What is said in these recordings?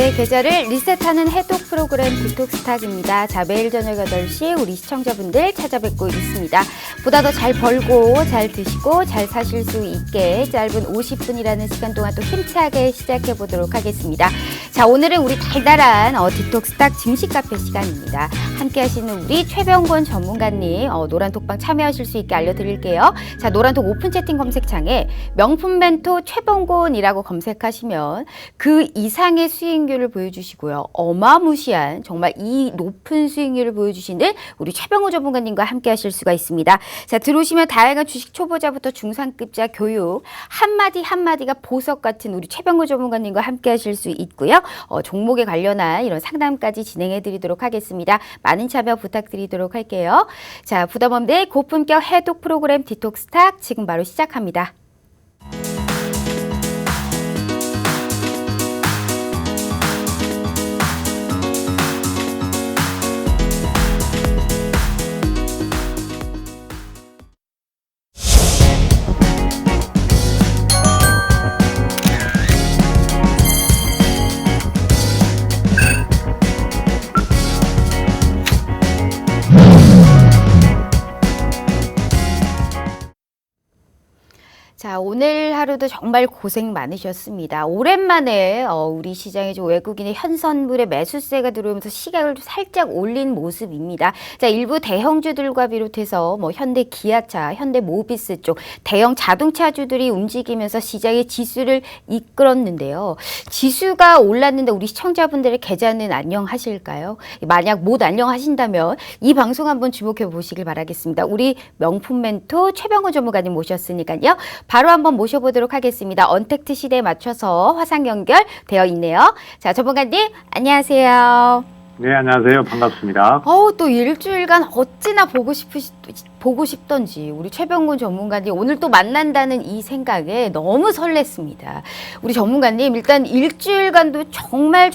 내 계좌를 리셋하는 해독 프로그램 디톡스탁입니다. 자, 매일 저녁 8시 우리 시청자분들 찾아뵙고 있습니다. 보다 더 잘 벌고 잘 드시고 잘 사실 수 있게 짧은 50분이라는 시간 동안 또 힘차게 시작해 보도록 하겠습니다. 자, 오늘은 우리 달달한 디톡스탁 짐식 카페 시간입니다. 함께 하시는 우리 최병곤 전문가님 노란톡방 참여하실 수 있게 알려드릴게요. 자, 노란톡 오픈 채팅 검색창에 명품 멘토 최병곤이라고 검색하시면 그 이상의 수익률을 보여주시고요. 어마무시한 정말 이 높은 수익률을 보여주시는 우리 최병곤 전문가님과 함께 하실 수가 있습니다. 자, 들어오시면 다양한 주식 초보자부터 중상급자 교육 한마디 한마디가 보석 같은 우리 최병곤 전문가님과 함께 하실 수 있고요. 종목에 관련한 이런 상담까지 진행해 드리도록 하겠습니다. 많은 참여 부탁드리도록 할게요. 자, 부담 없는 고품격 해독 프로그램 디톡스탁 지금 바로 시작합니다. 자, 오늘 하루도 정말 고생 많으셨습니다. 오랜만에 우리 시장에 좀 외국인의 현선물의 매수세가 들어오면서 시각을 살짝 올린 모습입니다. 자, 일부 대형주들과 비롯해서 현대 기아차, 현대 모비스 쪽 대형 자동차주들이 움직이면서 시장의 지수를 이끌었는데요. 지수가 올랐는데 우리 시청자분들의 계좌는 안녕하실까요? 만약 못 안녕하신다면 이 방송 한번 주목해 보시길 바라겠습니다. 우리 명품 멘토 최병곤 전문가님 모셨으니까요. 바로 한번 모셔보도록 하겠습니다. 언택트 시대에 맞춰서 화상 연결되어 있네요. 자, 전문가님 안녕하세요. 네, 안녕하세요. 반갑습니다. 또 일주일간 어찌나 보고 싶던지 우리 최병곤 전문가님 오늘 또 만난다는 이 생각에 너무 설렜습니다. 우리 전문가님 일단 일주일간도 정말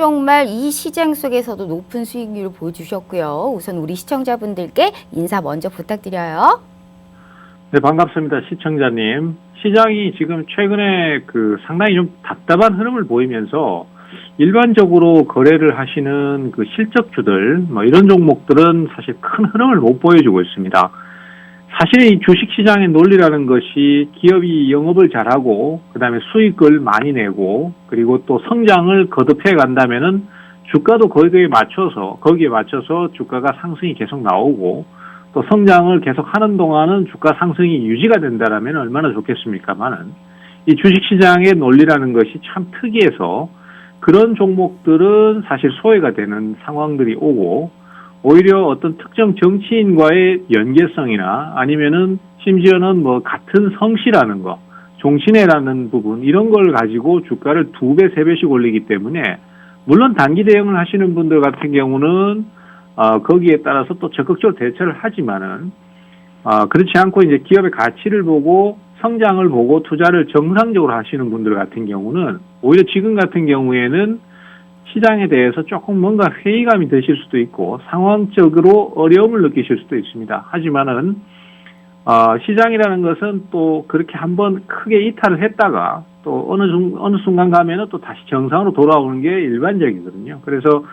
이 시장 속에서도 높은 수익률을 보여주셨고요. 우선 우리 시청자분들께 인사 먼저 부탁드려요. 네, 반갑습니다. 시청자님. 시장이 지금 최근에 상당히 좀 답답한 흐름을 보이면서 일반적으로 거래를 하시는 실적주들, 이런 종목들은 사실 큰 흐름을 못 보여주고 있습니다. 사실 이 주식시장의 논리라는 것이 기업이 영업을 잘하고, 그 다음에 수익을 많이 내고, 그리고 또 성장을 거듭해 간다면은 주가도 거기에 맞춰서 주가가 상승이 계속 나오고, 또 성장을 계속 하는 동안은 주가 상승이 유지가 된다면 얼마나 좋겠습니까만은 이 주식시장의 논리라는 것이 참 특이해서 그런 종목들은 사실 소외가 되는 상황들이 오고 오히려 어떤 특정 정치인과의 연계성이나 아니면은 심지어는 같은 성씨라는 거, 종신회라는 부분 이런 걸 가지고 주가를 2배, 3배씩 올리기 때문에 물론 단기 대응을 하시는 분들 같은 경우는 거기에 따라서 또 적극적으로 대처를 하지만은, 그렇지 않고 이제 기업의 가치를 보고 성장을 보고 투자를 정상적으로 하시는 분들 같은 경우는 오히려 지금 같은 경우에는 시장에 대해서 조금 뭔가 회의감이 드실 수도 있고 상황적으로 어려움을 느끼실 수도 있습니다. 하지만은, 시장이라는 것은 또 그렇게 한번 크게 이탈을 했다가 또 어느 순간 가면은 또 다시 정상으로 돌아오는 게 일반적이거든요. 그래서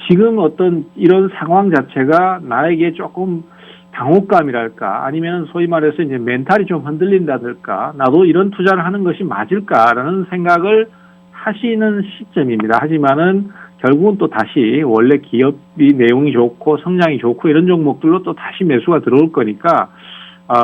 지금 어떤 이런 상황 자체가 나에게 조금 당혹감이랄까, 아니면 소위 말해서 이제 멘탈이 좀 흔들린다랄까, 나도 이런 투자를 하는 것이 맞을까라는 생각을 하시는 시점입니다. 하지만은 결국은 또 다시 원래 기업이 내용이 좋고 성장이 좋고 이런 종목들로 또 다시 매수가 들어올 거니까,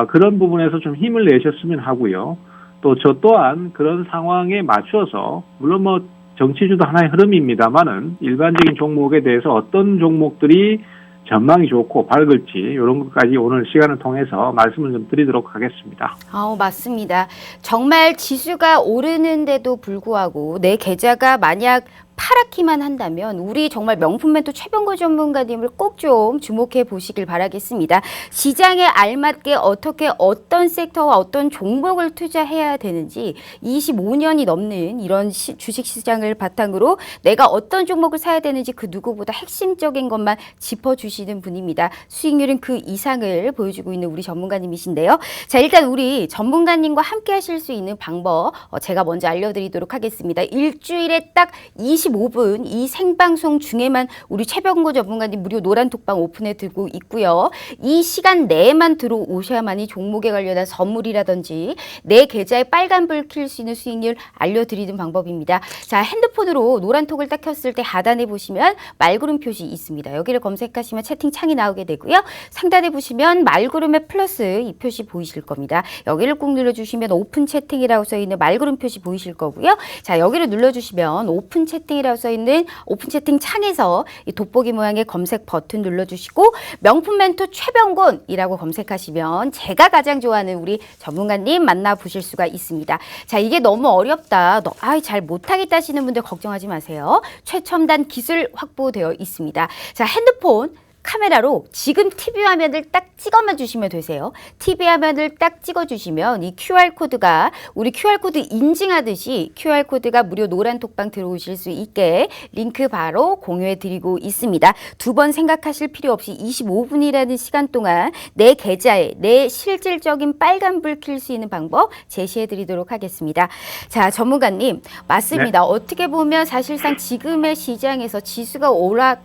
그런 부분에서 좀 힘을 내셨으면 하고요. 또 저 또한 그런 상황에 맞춰서, 물론 정치주도 하나의 흐름입니다만은 일반적인 종목에 대해서 어떤 종목들이 전망이 좋고 밝을지 이런 것까지 오늘 시간을 통해서 말씀을 좀 드리도록 하겠습니다. 맞습니다. 정말 지수가 오르는데도 불구하고 내 계좌가 만약 파랗기만 한다면 우리 정말 명품 멘토 최병구 전문가님을 꼭 좀 주목해 보시길 바라겠습니다. 시장에 알맞게 어떻게 어떤 섹터와 어떤 종목을 투자해야 되는지 25년이 넘는 이런 주식시장을 바탕으로 내가 어떤 종목을 사야 되는지 그 누구보다 핵심적인 것만 짚어주시는 분입니다. 수익률은 그 이상을 보여주고 있는 우리 전문가님이신데요. 자, 일단 우리 전문가님과 함께 하실 수 있는 방법 제가 먼저 알려드리도록 하겠습니다. 일주일에 딱 25분 이 생방송 중에만 우리 최병구 전문가님 무료 노란톡방 오픈해 두고 있고요. 이 시간 내에만 들어오셔야만이 종목에 관련한 선물이라든지 내 계좌에 빨간불 킬 수 있는 수익률 알려드리는 방법입니다. 자, 핸드폰으로 노란톡을 딱 켰을 때 하단에 보시면 말구름 표시 있습니다. 여기를 검색하시면 채팅창이 나오게 되고요. 상단에 보시면 말구름에 플러스 이 표시 보이실 겁니다. 여기를 꾹 눌러주시면 오픈 채팅이라고 써있는 말구름 표시 보이실 거고요. 자, 여기를 눌러주시면 오픈 채팅이라고 써있는 오픈 채팅 창에서 이 돋보기 모양의 검색 버튼 눌러주시고 명품 멘토 최병곤이라고 검색하시면 제가 가장 좋아하는 우리 전문가님 만나보실 수가 있습니다. 자, 이게 너무 어렵다. 잘 못하겠다 하시는 분들 걱정하지 마세요. 최첨단 기술 확보되어 있습니다. 자, 핸드폰 카메라로 지금 TV 화면을 딱 찍어만 주시면 되세요. TV 화면을 딱 찍어주시면 이 QR코드가 우리 QR코드 인증하듯이 QR코드가 무료 노란톡방 들어오실 수 있게 링크 바로 공유해 드리고 있습니다. 두 번 생각하실 필요 없이 25분이라는 시간 동안 내 계좌에 내 실질적인 빨간불 킬 수 있는 방법 제시해 드리도록 하겠습니다. 자, 전문가님 맞습니다. 네. 어떻게 보면 사실상 지금의 시장에서 지수가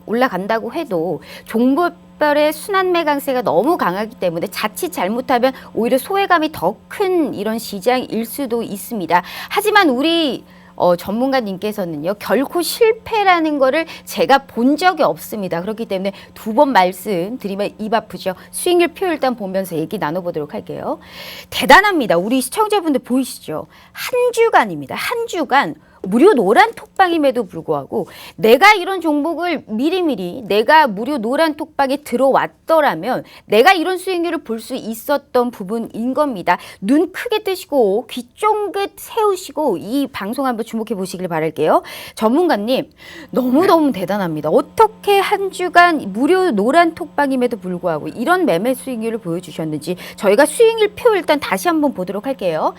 올라간다고 해도 종목별의 순환매 강세가 너무 강하기 때문에 자칫 잘못하면 오히려 소외감이 더 큰 이런 시장일 수도 있습니다. 하지만 우리 전문가님께서는요, 결코 실패라는 거를 제가 본 적이 없습니다. 그렇기 때문에 두 번 말씀드리면 입 아프죠. 수익률 표 일단 보면서 얘기 나눠보도록 할게요. 대단합니다. 우리 시청자분들 보이시죠? 한 주간입니다. 한 주간. 무료 노란 톡방임에도 불구하고 내가 이런 종목을 미리미리 내가 무료 노란 톡방에 들어왔더라면 내가 이런 수익률을 볼 수 있었던 부분인 겁니다. 눈 크게 뜨시고 귀 쫑긋 세우시고 이 방송 한번 주목해 보시길 바랄게요. 전문가님 너무너무 대단합니다. 어떻게 한 주간 무료 노란 톡방임에도 불구하고 이런 매매 수익률을 보여주셨는지 저희가 수익률 표 일단 다시 한번 보도록 할게요.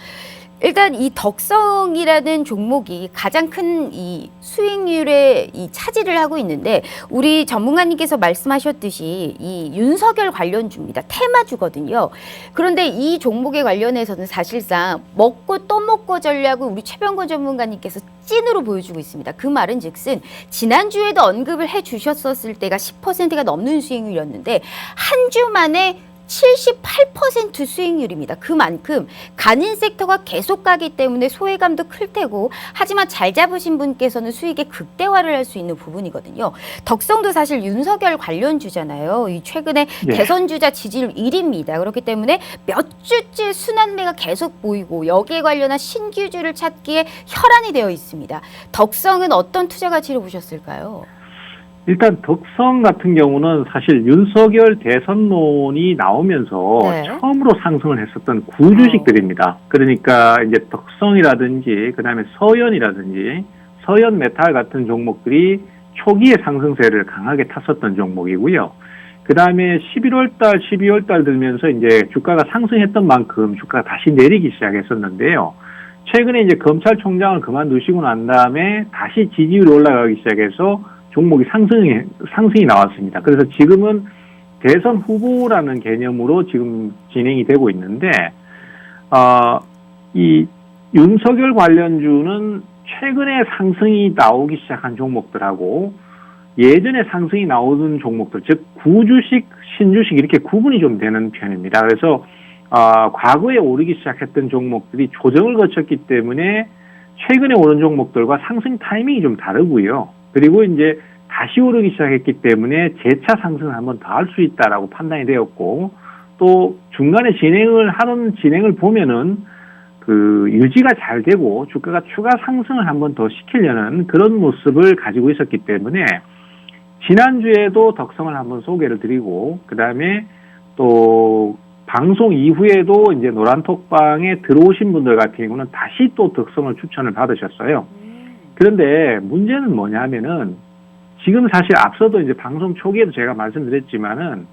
일단 이 덕성이라는 종목이 가장 큰 이 수익률에 이 차지를 하고 있는데 우리 전문가님께서 말씀하셨듯이 이 윤석열 관련주입니다. 테마주거든요. 그런데 이 종목에 관련해서는 사실상 먹고 또 먹고 전략을 우리 최병구 전문가님께서 찐으로 보여주고 있습니다. 그 말은 즉슨 지난주에도 언급을 해주셨었을 때가 10%가 넘는 수익률이었는데 한 주 만에 78% 수익률입니다. 그만큼 간인 섹터가 계속 가기 때문에 소외감도 클 테고 하지만 잘 잡으신 분께서는 수익의 극대화를 할 수 있는 부분이거든요. 덕성도 사실 윤석열 관련주잖아요. 이 최근에 대선주자 지지율 1위입니다. 그렇기 때문에 몇 주째 순환매가 계속 보이고 여기에 관련한 신규주를 찾기에 혈안이 되어 있습니다. 덕성은 어떤 투자 가치로 보셨을까요? 일단 덕성 같은 경우는 사실 윤석열 대선론이 나오면서 처음으로 상승을 했었던 구주식들입니다. 그러니까 이제 덕성이라든지 그다음에 서현이라든지 서현 메탈 같은 종목들이 초기에 상승세를 강하게 탔었던 종목이고요. 그다음에 11월달, 12월달 들면서 이제 주가가 상승했던 만큼 주가가 다시 내리기 시작했었는데요. 최근에 이제 검찰총장을 그만두시고 난 다음에 다시 지지율이 올라가기 시작해서 종목이 상승이 나왔습니다. 그래서 지금은 대선 후보라는 개념으로 지금 진행이 되고 있는데, 이 윤석열 관련주는 최근에 상승이 나오기 시작한 종목들하고 예전에 상승이 나오던 종목들, 즉 구주식, 신주식 이렇게 구분이 좀 되는 편입니다. 그래서 과거에 오르기 시작했던 종목들이 조정을 거쳤기 때문에 최근에 오른 종목들과 상승 타이밍이 좀 다르고요. 그리고 이제 다시 오르기 시작했기 때문에 재차 상승을 한번 더 할 수 있다라고 판단이 되었고, 또 중간에 진행을 보면은 그 유지가 잘 되고 주가가 추가 상승을 한번 더 시키려는 그런 모습을 가지고 있었기 때문에 지난주에도 덕성을 한번 소개를 드리고, 그 다음에 또 방송 이후에도 이제 노란톡방에 들어오신 분들 같은 경우는 다시 또 덕성을 추천을 받으셨어요. 그런데 문제는 뭐냐면은 지금 사실 앞서도 이제 방송 초기에도 제가 말씀드렸지만은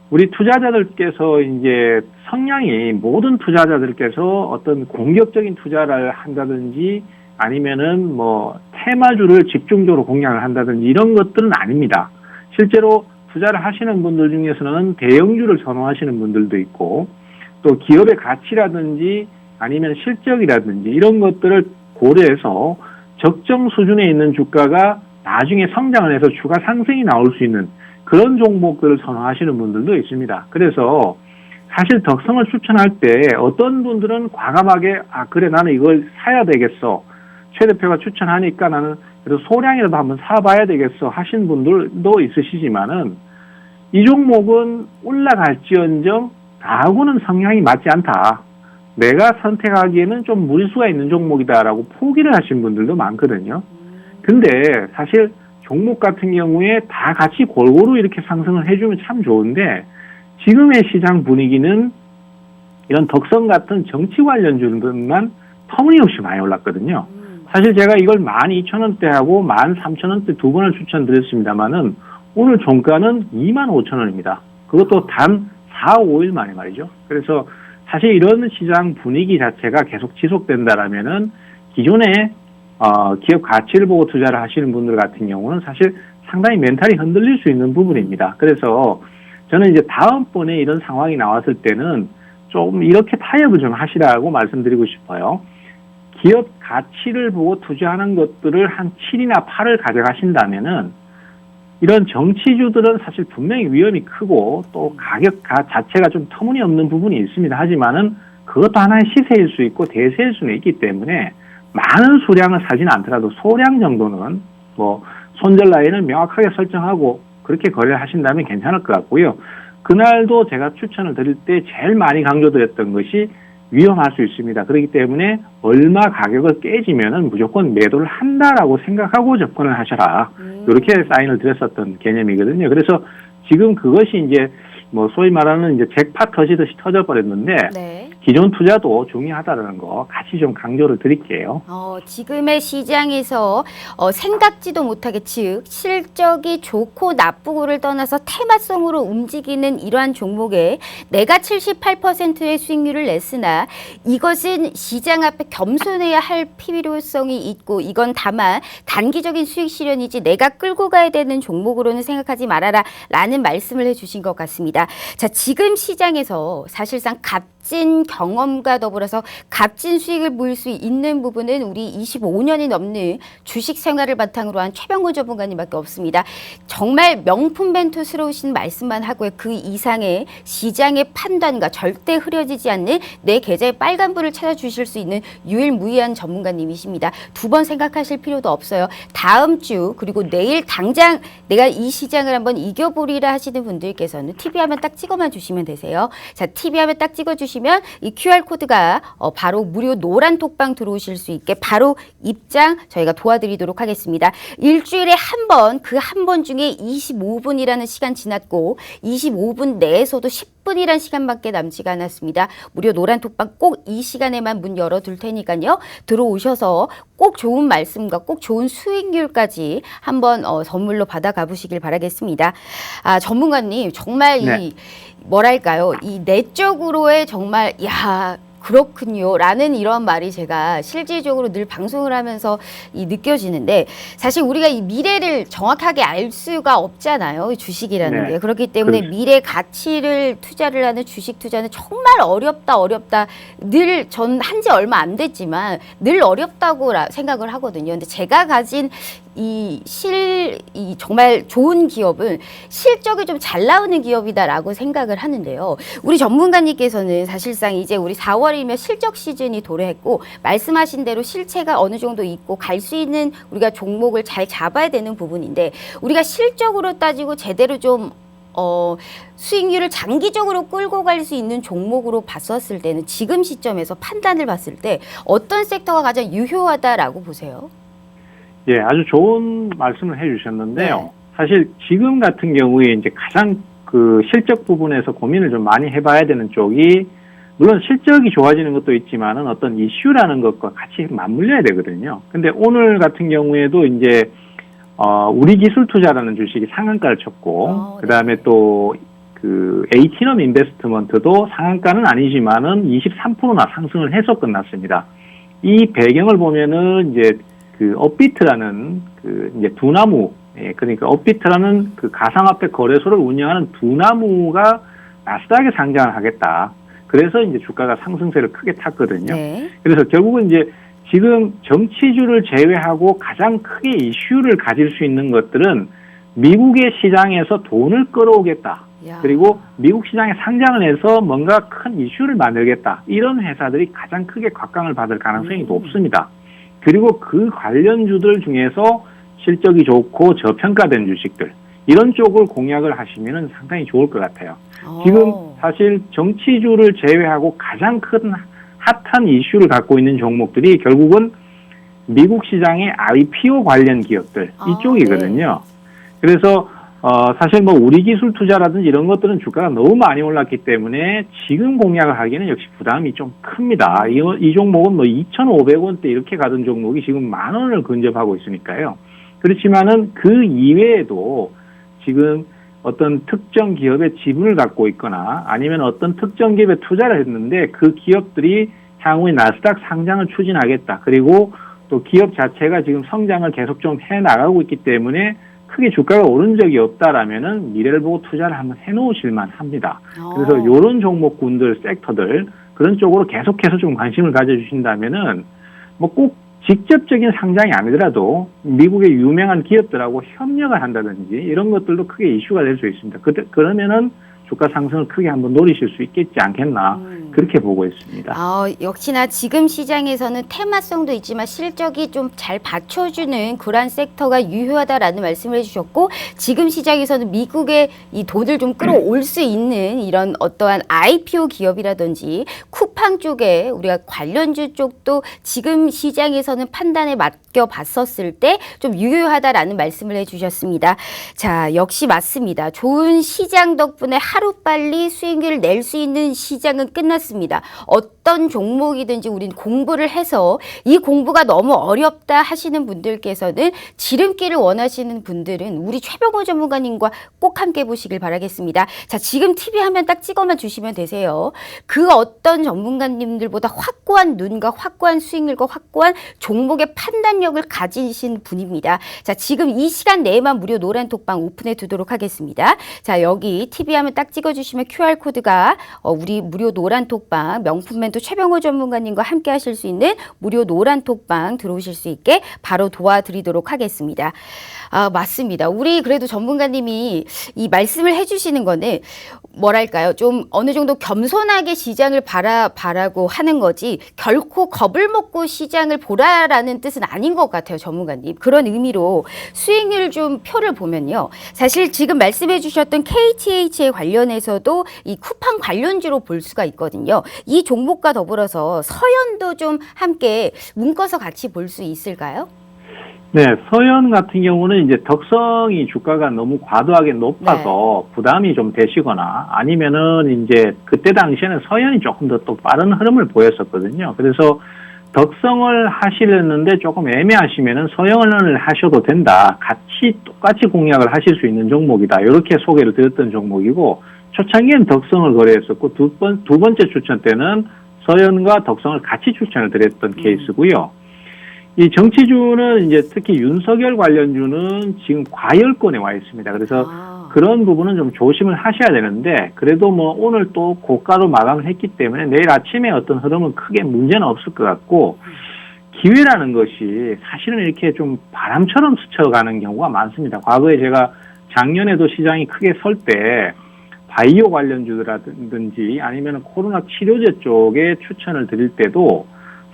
우리 투자자들께서 이제 성향이 모든 투자자들께서 어떤 공격적인 투자를 한다든지 아니면은 뭐 테마주를 집중적으로 공략을 한다든지 이런 것들은 아닙니다. 실제로 투자를 하시는 분들 중에서는 대형주를 선호하시는 분들도 있고 또 기업의 가치라든지 아니면 실적이라든지 이런 것들을 고려해서 적정 수준에 있는 주가가 나중에 성장을 해서 주가 상승이 나올 수 있는 그런 종목들을 선호하시는 분들도 있습니다. 그래서 사실 덕성을 추천할 때 어떤 분들은 과감하게 그래 나는 이걸 사야 되겠어. 최 대표가 추천하니까 나는 그래도 소량이라도 한번 사봐야 되겠어 하신 분들도 있으시지만은 이 종목은 올라갈지언정 나하고는 성향이 맞지 않다. 내가 선택하기에는 좀 무리수가 있는 종목이다라고 포기를 하신 분들도 많거든요. 근데 사실 종목 같은 경우에 다 같이 골고루 이렇게 상승을 해주면 참 좋은데 지금의 시장 분위기는 이런 덕성 같은 정치 관련주들만 터무니없이 많이 올랐거든요. 사실 제가 이걸 12,000원대하고 13,000원대 두 번을 추천드렸습니다만은 오늘 종가는 25,000원입니다. 그것도 단 4, 5일 만에 말이죠. 그래서 사실 이런 시장 분위기 자체가 계속 지속된다라면은 기존에 기업 가치를 보고 투자를 하시는 분들 같은 경우는 사실 상당히 멘탈이 흔들릴 수 있는 부분입니다. 그래서 저는 이제 다음번에 이런 상황이 나왔을 때는 좀 이렇게 타협을 좀 하시라고 말씀드리고 싶어요. 기업 가치를 보고 투자하는 것들을 한 7이나 8을 가져가신다면은 이런 정치주들은 사실 분명히 위험이 크고 또 가격 자체가 좀 터무니없는 부분이 있습니다. 하지만은 그것도 하나의 시세일 수 있고 대세일 수는 있기 때문에 많은 수량을 사지는 않더라도 소량 정도는 뭐 손절 라인을 명확하게 설정하고 그렇게 거래를 하신다면 괜찮을 것 같고요. 그날도 제가 추천을 드릴 때 제일 많이 강조드렸던 것이 위험할 수 있습니다. 그렇기 때문에 얼마 가격을 깨지면은 무조건 매도를 한다라고 생각하고 접근을 하셔라. 이렇게 사인을 드렸었던 개념이거든요. 그래서 지금 그것이 이제 뭐 소위 말하는 이제 잭팟 터지듯이 터져버렸는데 네. 기존 투자도 중요하다는 거 같이 좀 강조를 드릴게요. 지금의 시장에서 생각지도 못하게 즉 실적이 좋고 나쁘고를 떠나서 테마성으로 움직이는 이러한 종목에 내가 78%의 수익률을 냈으나 이것은 시장 앞에 겸손해야 할 필요성이 있고 이건 다만 단기적인 수익 실현이지 내가 끌고 가야 되는 종목으로는 생각하지 말아라 라는 말씀을 해주신 것 같습니다. 자, 지금 시장에서 사실상 값진 경험과 더불어서 값진 수익을 보일 수 있는 부분은 우리 25년이 넘는 주식 생활을 바탕으로 한 최병근 전문가님밖에 없습니다. 정말 명품 멘토스러우신 말씀만 하고요. 그 이상의 시장의 판단과 절대 흐려지지 않는 내 계좌의 빨간불을 찾아주실 수 있는 유일무이한 전문가님이십니다. 두 번 생각하실 필요도 없어요. 다음 주 그리고 내일 당장 내가 이 시장을 한번 이겨보리라 하시는 분들께서는 TV화면 딱 찍어만 주시면 되세요. 자, TV화면 딱 찍어주시면 이 QR코드가 바로 무료 노란 톡방 들어오실 수 있게 바로 입장 저희가 도와드리도록 하겠습니다. 일주일에 한 번, 그 한 번 중에 25분이라는 시간 지났고 25분 내에서도 10분이란 시간밖에 남지가 않았습니다. 무료 노란 톡방 꼭 이 시간에만 문 열어둘 테니까요. 들어오셔서 꼭 좋은 말씀과 꼭 좋은 수익률까지 한번 선물로 받아가 보시길 바라겠습니다. 전문가님 정말 네. 뭐랄까요? 이 내적으로의 정말 그렇군요. 라는 이런 말이 제가 실질적으로 늘 방송을 하면서 느껴지는데 사실 우리가 이 미래를 정확하게 알 수가 없잖아요. 주식이라는 네. 게. 그렇기 때문에 그렇죠. 미래 가치를 투자를 하는 주식 투자는 정말 어렵다. 늘 전 한지 얼마 안 됐지만 늘 어렵다고 생각을 하거든요. 근데 제가 가진 이 정말 좋은 기업은 실적이 좀 잘 나오는 기업이다라고 생각을 하는데요. 우리 전문가님께서는 사실상 이제 우리 4월이면 실적 시즌이 도래했고 말씀하신 대로 실체가 어느 정도 있고 갈 수 있는 우리가 종목을 잘 잡아야 되는 부분인데 우리가 실적으로 따지고 제대로 좀 수익률을 장기적으로 끌고 갈 수 있는 종목으로 봤었을 때는 지금 시점에서 판단을 봤을 때 어떤 섹터가 가장 유효하다라고 보세요? 예, 아주 좋은 말씀을 해주셨는데요. 네. 사실 지금 같은 경우에 이제 가장 그 실적 부분에서 고민을 좀 많이 해봐야 되는 쪽이 물론 실적이 좋아지는 것도 있지만은 어떤 이슈라는 것과 같이 맞물려야 되거든요. 근데 오늘 같은 경우에도 이제 우리기술투자라는 주식이 상한가를 쳤고, 그 다음에 또 그 Hnom 인베스트먼트도 상한가는 아니지만은 23%나 상승을 해서 끝났습니다. 이 배경을 보면은 이제 그 업비트라는 그 이제 두나무, 그러니까 업비트라는 그 가상화폐 거래소를 운영하는 두나무가 나스닥에 상장을 하겠다. 그래서 이제 주가가 상승세를 크게 탔거든요. 네. 그래서 결국은 이제 지금 정치주를 제외하고 가장 크게 이슈를 가질 수 있는 것들은 미국의 시장에서 돈을 끌어오겠다. 야. 그리고 미국 시장에 상장을 해서 뭔가 큰 이슈를 만들겠다. 이런 회사들이 가장 크게 각광을 받을 가능성이 높습니다. 그리고 그 관련주들 중에서 실적이 좋고 저평가된 주식들, 이런 쪽을 공략을 하시면 상당히 좋을 것 같아요. 지금 사실 정치주를 제외하고 가장 큰 핫한 이슈를 갖고 있는 종목들이 결국은 미국 시장의 IPO 관련 기업들 이쪽이거든요. 네. 그래서 사실 뭐 우리기술 투자라든지 이런 것들은 주가가 너무 많이 올랐기 때문에 지금 공략을 하기는 역시 부담이 좀 큽니다. 이 종목은 뭐 2,500원대 이렇게 가던 종목이 지금 10,000원을 근접하고 있으니까요. 그렇지만은 그 이외에도 지금 어떤 특정 기업의 지분을 갖고 있거나 아니면 어떤 특정 기업에 투자를 했는데 그 기업들이 향후에 나스닥 상장을 추진하겠다. 그리고 또 기업 자체가 지금 성장을 계속 좀 해나가고 있기 때문에 크게 주가가 오른 적이 없다라면은 미래를 보고 투자를 한번 해놓으실만 합니다. 그래서 이런 종목군들, 섹터들 그런 쪽으로 계속해서 좀 관심을 가져주신다면은 뭐 꼭 직접적인 상장이 아니더라도 미국의 유명한 기업들하고 협력을 한다든지 이런 것들도 크게 이슈가 될 수 있습니다. 그러면은 주가 상승을 크게 한번 노리실 수 있겠지 않겠나 그렇게 보고 있습니다. 역시나 지금 시장에서는 테마성도 있지만 실적이 좀 잘 받쳐주는 그러한 섹터가 유효하다라는 말씀을 해주셨고 지금 시장에서는 미국의 이 돈을 좀 끌어올 수 있는 이런 어떠한 IPO 기업이라든지 쿠팡 쪽에 우리가 관련주 쪽도 지금 시장에서는 판단에 맡겨봤었을 때 좀 유효하다라는 말씀을 해주셨습니다. 자, 역시 맞습니다. 좋은 시장 덕분에 하루빨리 수익을 낼 수 있는 시장은 끝났습니다. 어떤 종목이든지 우린 공부를 해서 이 공부가 너무 어렵다 하시는 분들께서는 지름길을 원하시는 분들은 우리 최병호 전문가님과 꼭 함께 보시길 바라겠습니다. 자, 지금 TV 화면 딱 찍어만 주시면 되세요. 그 어떤 전문가님들보다 확고한 눈과 확고한 수익률과 확고한 종목의 판단력을 가지신 분입니다. 자, 지금 이 시간 내에만 무료 노란톡방 오픈해 두도록 하겠습니다. 자, 여기 TV 화면 딱 찍어주시면 QR코드가 우리 무료 노란톡방 명품 멘토 최병호 전문가님과 함께 하실 수 있는 무료 노란톡방 들어오실 수 있게 바로 도와드리도록 하겠습니다. 맞습니다. 우리 그래도 전문가님이 이 말씀을 해주시는 거는 뭐랄까요? 좀 어느 정도 겸손하게 시장을 바라고 하는 거지 결코 겁을 먹고 시장을 보라라는 뜻은 아닌 것 같아요, 전문가님. 그런 의미로 수익률 좀 표를 보면요. 사실 지금 말씀해 주셨던 KTH에 관련해서도 이 쿠팡 관련주로 볼 수가 있거든요. 이 종목과 더불어서 서현도 좀 함께 묶어서 같이 볼 수 있을까요? 네, 서현 같은 경우는 이제 덕성이 주가가 너무 과도하게 높아서 부담이 좀 되시거나 아니면은 이제 그때 당시에는 서현이 조금 더 또 빠른 흐름을 보였었거든요. 그래서 덕성을 하시려는데 조금 애매하시면은 서현을 하셔도 된다. 똑같이 공략을 하실 수 있는 종목이다. 이렇게 소개를 드렸던 종목이고 초창기엔 덕성을 거래했었고 두 번째 추천 때는 서현과 덕성을 같이 추천을 드렸던 케이스고요. 이 정치주는 이제 특히 윤석열 관련주는 지금 과열권에 와 있습니다. 그래서 그런 부분은 좀 조심을 하셔야 되는데 그래도 뭐 오늘 또 고가로 마감을 했기 때문에 내일 아침에 어떤 흐름은 크게 문제는 없을 것 같고 기회라는 것이 사실은 이렇게 좀 바람처럼 스쳐가는 경우가 많습니다. 과거에 제가 작년에도 시장이 크게 설 때 바이오 관련주라든지 아니면 코로나 치료제 쪽에 추천을 드릴 때도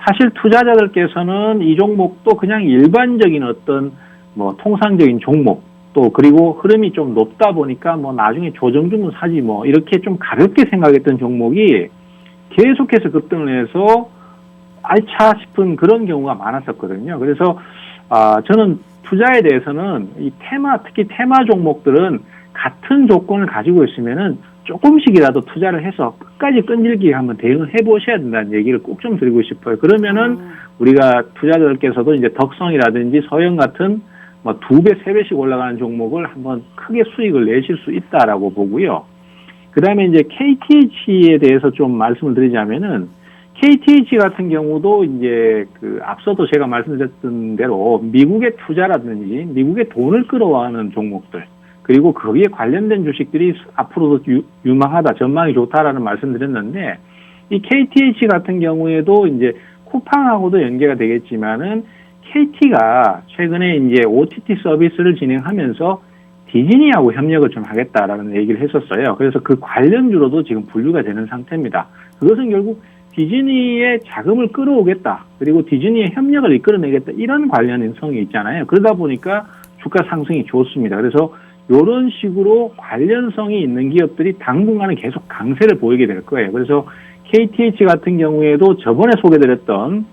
사실 투자자들께서는 이 종목도 그냥 일반적인 어떤 뭐 통상적인 종목 또 그리고 흐름이 좀 높다 보니까 뭐 나중에 조정 주면 사지 뭐 이렇게 좀 가볍게 생각했던 종목이 계속해서 급등을 해서 알차 싶은 그런 경우가 많았었거든요. 그래서 저는 투자에 대해서는 이 특히 테마 종목들은 같은 조건을 가지고 있으면은 조금씩이라도 투자를 해서 끝까지 끈질기게 한번 대응을 해보셔야 된다는 얘기를 꼭 좀 드리고 싶어요. 그러면은 우리가 투자자들께서도 이제 덕성이라든지 서영 같은 뭐 2배, 3배씩 올라가는 종목을 한번 크게 수익을 내실 수 있다라고 보고요. 그 다음에 이제 KTH에 대해서 좀 말씀을 드리자면은 KTH 같은 경우도 이제 그 앞서도 제가 말씀드렸던 대로 미국의 투자라든지 미국의 돈을 끌어와는 종목들 그리고 거기에 관련된 주식들이 앞으로도 유망하다, 전망이 좋다라는 말씀드렸는데 이 KTH 같은 경우에도 이제 쿠팡하고도 연계가 되겠지만은 KT가 최근에 이제 OTT 서비스를 진행하면서 디즈니하고 협력을 좀 하겠다라는 얘기를 했었어요. 그래서 그 관련주로도 지금 분류가 되는 상태입니다. 그것은 결국 디즈니의 자금을 끌어오겠다. 그리고 디즈니의 협력을 이끌어내겠다. 이런 관련성이 있잖아요. 그러다 보니까 주가 상승이 좋습니다. 그래서 이런 식으로 관련성이 있는 기업들이 당분간은 계속 강세를 보이게 될 거예요. 그래서 KTH 같은 경우에도 저번에 소개드렸던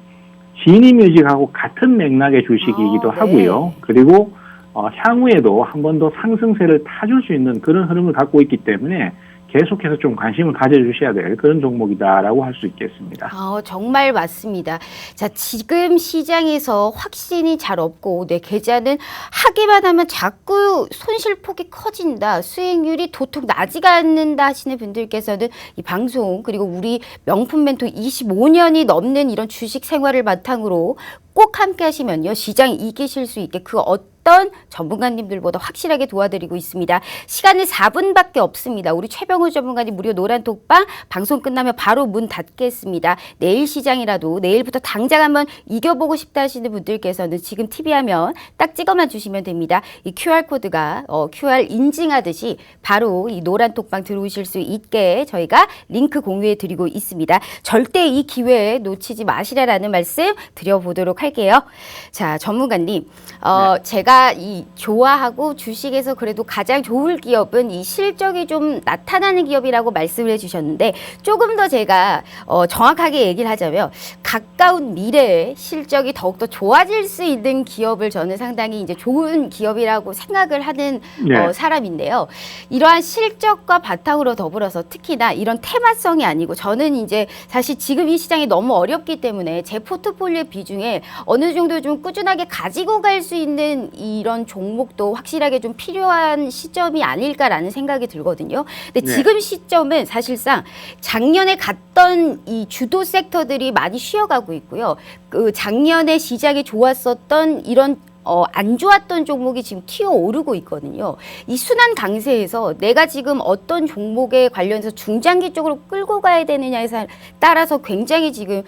지니뮤직하고 같은 맥락의 주식이기도 네. 하고요. 그리고 향후에도 한 번 더 상승세를 타줄 수 있는 그런 흐름을 갖고 있기 때문에 계속해서 좀 관심을 가져주셔야 될 그런 종목이다라고 할 수 있겠습니다. 정말 맞습니다. 자, 지금 시장에서 확신이 잘 없고 내 계좌는 하기만 하면 자꾸 손실폭이 커진다. 수익률이 도통 나지가 않는다 하시는 분들께서는 이 방송 그리고 우리 명품 멘토 25년이 넘는 이런 주식 생활을 바탕으로 꼭 함께 하시면요. 시장 이기실 수 있게 그 어떤 전문가님들보다 확실하게 도와드리고 있습니다. 시간은 4분밖에 없습니다. 우리 최병우 전문가님 무료 노란톡방 방송 끝나면 바로 문 닫겠습니다. 내일 시장이라도 내일부터 당장 한번 이겨보고 싶다 하시는 분들께서는 지금 TV 화면 딱 찍어만 주시면 됩니다. 이 QR코드가 QR 인증하듯이 바로 이 노란톡방 들어오실 수 있게 저희가 링크 공유해 드리고 있습니다. 절대 이 기회 놓치지 마시라라는 말씀 드려보도록 할게요. 자, 전문가님, 제가 이 좋아하고 주식에서 그래도 가장 좋을 기업은 이 실적이 좀 나타나는 기업이라고 말씀을 해주셨는데 조금 더 제가 정확하게 얘기를 하자면 가까운 미래에 실적이 더욱더 좋아질 수 있는 기업을 저는 상당히 이제 좋은 기업이라고 생각을 하는 사람인데요. 이러한 실적과 바탕으로 더불어서 특히나 이런 테마성이 아니고 저는 이제 사실 지금 이 시장이 너무 어렵기 때문에 제 포트폴리오 비중에 어느 정도 좀 꾸준하게 가지고 갈 수 있는 이런 종목도 확실하게 좀 필요한 시점이 아닐까라는 생각이 들거든요. 근데 지금 시점은 사실상 작년에 갔던 이 주도 섹터들이 많이 쉬어가고 있고요. 그 작년에 시장이 좋았었던 이런 안 좋았던 종목이 지금 튀어오르고 있거든요. 이 순환 강세에서 내가 지금 어떤 종목에 관련해서 중장기 쪽으로 끌고 가야 되느냐에 따라서 굉장히 지금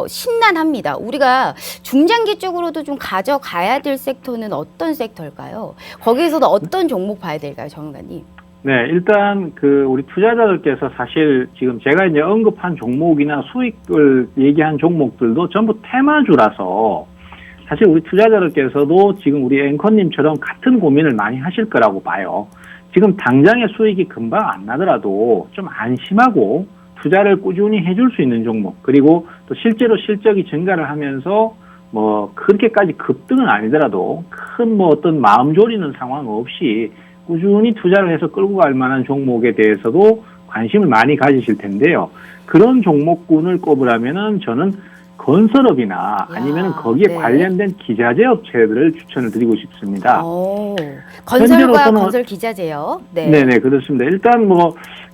심란합니다. 우리가 중장기 쪽으로도 좀 가져가야 될 섹터는 어떤 섹터일까요? 거기에서도 어떤 종목 봐야 될까요, 전문가님? 네, 일단 우리 투자자들께서 사실 지금 제가 이제 언급한 종목이나 수익을 얘기한 종목들도 전부 테마주라서 사실 우리 투자자들께서도 지금 우리 앵커님처럼 같은 고민을 많이 하실 거라고 봐요. 지금 당장의 수익이 금방 안 나더라도 좀 안심하고 투자를 꾸준히 해줄 수 있는 종목, 그리고 또 실제로 실적이 증가를 하면서 뭐 그렇게까지 급등은 아니더라도 큰 뭐 어떤 마음 졸이는 상황 없이 꾸준히 투자를 해서 끌고 갈 만한 종목에 대해서도 관심을 많이 가지실 텐데요. 그런 종목군을 꼽으라면은 저는 건설업이나 아니면 거기에 관련된 기자재 업체들을 추천을 드리고 싶습니다. 건설과 건설 기자재요. 네네, 그렇습니다. 일단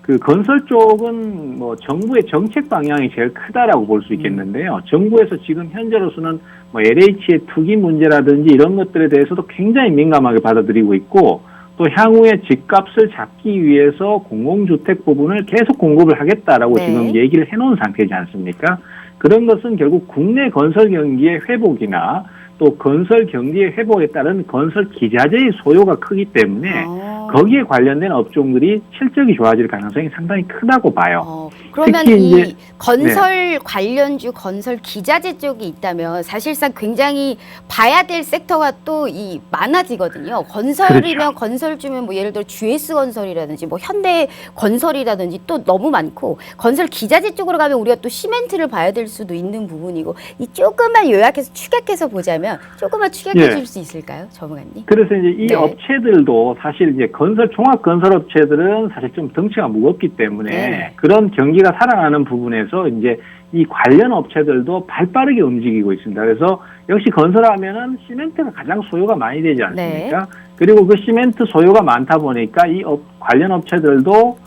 그 건설 쪽은 정부의 정책 방향이 제일 크다라고 볼 수 있겠는데요. 정부에서 지금 현재로서는 LH의 투기 문제라든지 이런 것들에 대해서도 굉장히 민감하게 받아들이고 있고, 또 향후에 집값을 잡기 위해서 공공주택 부분을 계속 공급을 하겠다라고 지금 얘기를 해놓은 상태지 않습니까? 그런 것은 결국 국내 건설 경기의 회복이나 또 건설 경기의 회복에 따른 건설 기자재의 소요가 크기 때문에 거기에 관련된 업종들이 실적이 좋아질 가능성이 상당히 크다고 봐요. 그러면 이 건설 관련주, 건설 기자재 쪽이 있다면 사실상 굉장히 봐야 될 섹터가 또 많아지거든요. 건설이면 건설주면 뭐 예를 들어 GS 건설이라든지 뭐 현대 건설이라든지 또 너무 많고, 건설 기자재 쪽으로 가면 우리가 또 시멘트를 봐야 될 수도 있는 부분이고, 이 조금만 요약해서 축약해서 보자면 조금만 축약해 줄 수 있을까요, 전문가님? 그래서 이제 이 업체들도 사실 이제 건설 종합 건설업체들은 사실 좀 덩치가 무겁기 때문에 네. 그런 경기가 살아나는 부분에서 이제 이 관련 업체들도 발빠르게 움직이고 있습니다. 그래서 역시 건설하면은 시멘트가 가장 소요가 많이 되지 않습니까? 그리고 그 시멘트 소요가 많다 보니까 이 관련 업체들도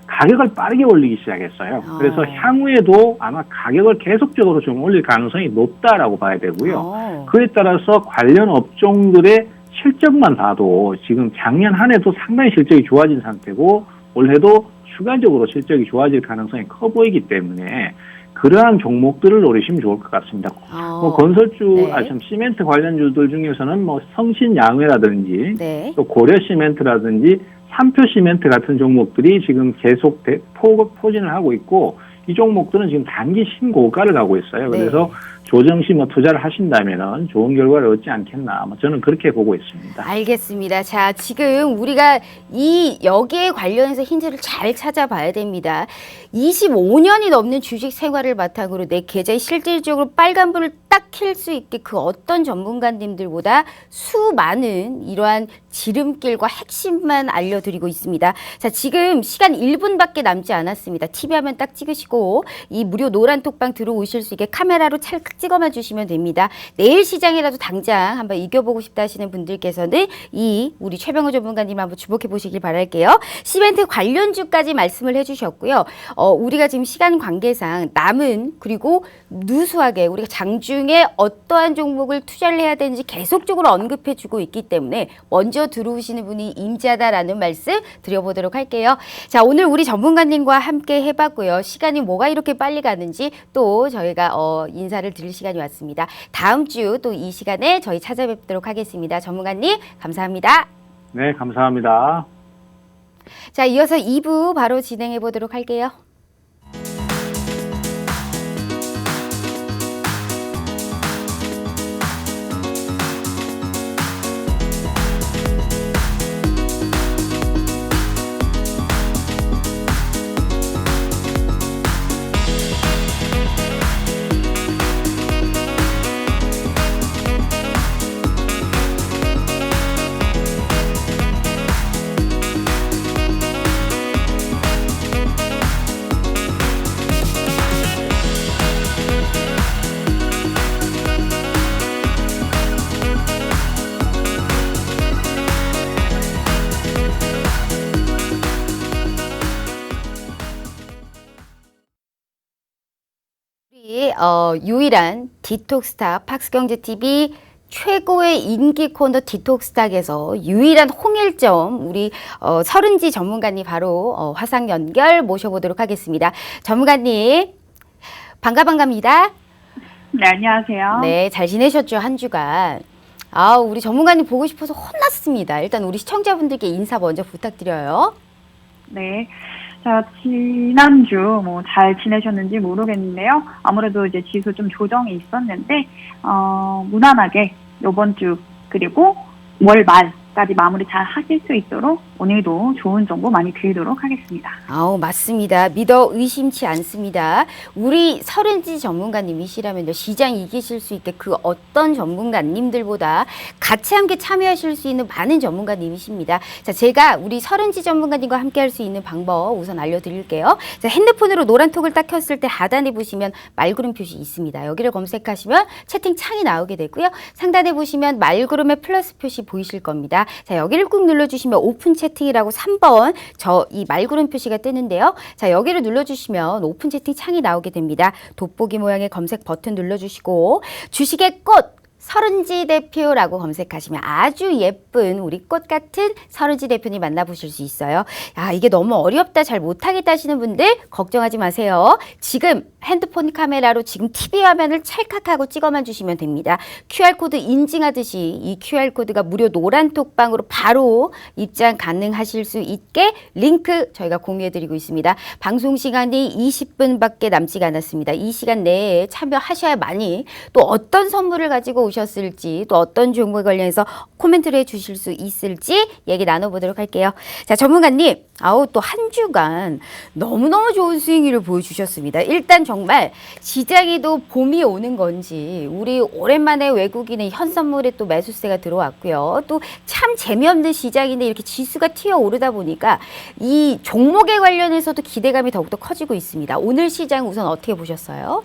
가격을 빠르게 올리기 시작했어요. 그래서 향후에도 아마 가격을 계속적으로 좀 올릴 가능성이 높다라고 봐야 되고요. 그에 따라서 관련 업종들의 실적만 봐도 지금 작년 한 해도 상당히 실적이 좋아진 상태고 올해도 추가적으로 실적이 좋아질 가능성이 커 보이기 때문에 그러한 종목들을 노리시면 좋을 것 같습니다. 뭐 건설주, 참 시멘트 관련주들 중에서는 뭐 성신양회라든지 또 고려시멘트라든지 삼표시멘트 같은 종목들이 지금 계속 포진을 하고 있고 이 종목들은 지금 단기 신고가를 가고 있어요. 그래서 조정시 뭐 투자를 하신다면은 좋은 결과를 얻지 않겠나. 뭐 저는 그렇게 보고 있습니다. 알겠습니다. 자, 지금 우리가 여기에 관련해서 힌트를 잘 찾아봐야 됩니다. 25년이 넘는 주식 생활을 바탕으로 내 계좌에 실질적으로 빨간불을 딱 켤 수 있게 그 어떤 전문가님들보다 수많은 이러한 지름길과 핵심만 알려드리고 있습니다. 자, 지금 시간 1분밖에 남지 않았습니다. TV 화면 딱 찍으시고 이 무료 노란 톡방 들어오실 수 있게 카메라로 찰칵 찍어만 주시면 됩니다. 내일 시장이라도 당장 한번 이겨보고 싶다 하시는 분들께서는 우리 최병호 전문가님 한번 주목해 보시길 바랄게요. 시멘트 관련주까지 말씀을 해주셨고요. 우리가 지금 시간 관계상 남은 그리고 누수하게 우리가 장중에 어떠한 종목을 투자를 해야 되는지 계속적으로 언급해주고 있기 때문에 먼저 들어오시는 분이 임자다라는 말씀 드려보도록 할게요. 자, 오늘 우리 전문가님과 함께 해봤고요. 시간이 뭐가 이렇게 빨리 가는지 또 저희가 인사를 드릴 시간이 왔습니다. 다음 주 또 이 시간에 저희 찾아뵙도록 하겠습니다. 전문가님 감사합니다. 네, 감사합니다. 자, 이어서 2부 바로 진행해 보도록 할게요. 유일한 디톡스탁 팍스경제TV 최고의 인기 코너 디톡스탁에서 유일한 홍일점 우리 서른지 전문가님 바로 화상 연결 모셔보도록 하겠습니다. 전문가님 반갑습니다. 네, 안녕하세요. 네, 잘 지내셨죠? 한 주간. 우리 전문가님 보고 싶어서 혼났습니다. 일단 우리 시청자분들께 인사 먼저 부탁드려요. 네. 자, 지난주 뭐 잘 지내셨는지 모르겠는데요. 아무래도 이제 지수 좀 조정이 있었는데, 무난하게 요번 주 그리고 월 말까지 마무리 잘 하실 수 있도록 오늘도 좋은 정보 많이 드리도록 하겠습니다. 맞습니다. 믿어 의심치 않습니다. 우리 서른지 전문가님이시라면요, 시장 이기실 수 있게 그 어떤 전문가님들보다 같이 함께 참여하실 수 있는 많은 전문가님이십니다. 자, 제가 우리 서른지 전문가님과 함께 할 수 있는 방법 우선 알려드릴게요. 자, 핸드폰으로 노란톡을 딱 켰을 때 하단에 보시면 말구름 표시 있습니다. 여기를 검색하시면 채팅창이 나오게 되고요. 상단에 보시면 말구름의 플러스 표시 보이실 겁니다. 자, 여기를 꾹 눌러주시면 오픈 채팅이라고 3번 이 말구름 표시가 뜨는데요. 자, 여기를 눌러주시면 오픈 채팅 창이 나오게 됩니다. 돋보기 모양의 검색 버튼 눌러주시고 주식의 꽃 서른지 대표라고 검색하시면 아주 예쁜 우리 꽃 같은 서른지 대표님 만나보실 수 있어요. 이게 너무 어렵다, 잘 못하겠다 하시는 분들 걱정하지 마세요. 지금 핸드폰 카메라로 지금 TV 화면을 찰칵하고 찍어만 주시면 됩니다. QR코드 인증하듯이 이 QR코드가 무료 노란 톡방으로 바로 입장 가능하실 수 있게 링크 저희가 공유해드리고 있습니다. 방송 시간이 20분밖에 남지가 않았습니다. 이 시간 내에 참여하셔야 많이 또 어떤 선물을 가지고 오셨을지 또 어떤 종목에 관련해서 코멘트를 해주실 수 있을지 얘기 나눠보도록 할게요. 자, 전문가님, 또 한 주간 너무너무 좋은 수익률을 보여주셨습니다. 일단 정말 시장에도 봄이 오는 건지 우리 오랜만에 외국인의 현선물에 또 매수세가 들어왔고요. 또 참 재미없는 시장인데 이렇게 지수가 튀어 오르다 보니까 이 종목에 관련해서도 기대감이 더욱더 커지고 있습니다. 오늘 시장 우선 어떻게 보셨어요?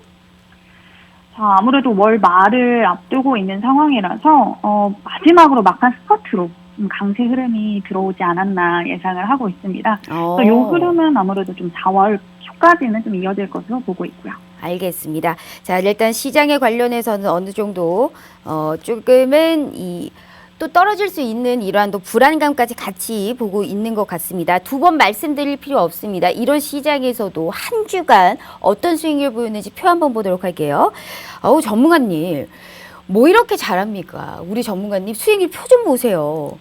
자, 아무래도 월 말을 앞두고 있는 상황이라서 마지막으로 막판 스퍼트로 좀 강세 흐름이 들어오지 않았나 예상을 하고 있습니다. 그래서 이 흐름은 아무래도 좀 4월 초까지는 좀 이어질 것으로 보고 있고요. 알겠습니다. 자, 일단 시장에 관련해서는 어느 정도 조금은 또 떨어질 수 있는 이러한 또 불안감까지 같이 보고 있는 것 같습니다. 두 번 말씀드릴 필요 없습니다. 이런 시장에서도 한 주간 어떤 수익률 보였는지 표 한번 보도록 할게요. 전문가님, 뭐 이렇게 잘합니까? 우리 전문가님 수익률 표 좀 보세요.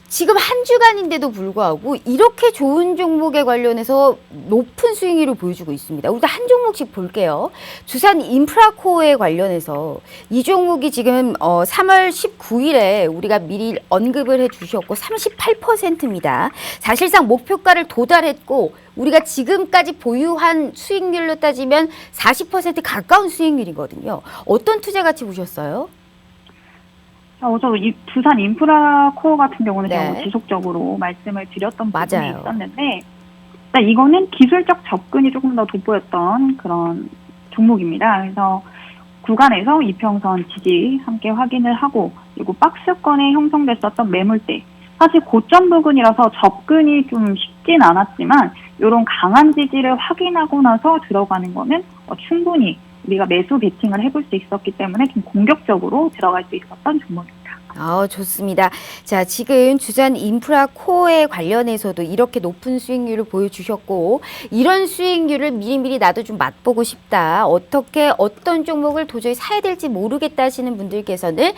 지금 한 주간인데도 불구하고 이렇게 좋은 종목에 관련해서 높은 수익률을 보여주고 있습니다. 우리가 한 종목씩 볼게요. 두산 인프라코어에 관련해서 이 종목이 지금 3월 19일에 우리가 미리 언급을 해주셨고 38%입니다. 사실상 목표가를 도달했고 우리가 지금까지 보유한 수익률로 따지면 40% 가까운 수익률이거든요. 어떤 투자 가치 보셨어요? 우선 이 두산 인프라코어 같은 경우는 네. 제가 지속적으로 말씀을 드렸던 부분이 맞아요. 있었는데 일단 이거는 기술적 접근이 조금 더 돋보였던 그런 종목입니다. 그래서 구간에서 이평선 지지 함께 확인을 하고 그리고 박스권에 형성됐었던 매물대 사실 고점 부근이라서 접근이 좀 쉽진 않았지만 이런 강한 지지를 확인하고 나서 들어가는 거는 충분히 우리가 매수 베팅을 해볼 수 있었기 때문에 좀 공격적으로 들어갈 수 있었던 종목입니다. 좋습니다. 자, 지금 두산 인프라코어에 관련해서도 이렇게 높은 수익률을 보여주셨고 이런 수익률을 미리미리 나도 좀 맛보고 싶다. 어떤 종목을 도저히 사야 될지 모르겠다 하시는 분들께서는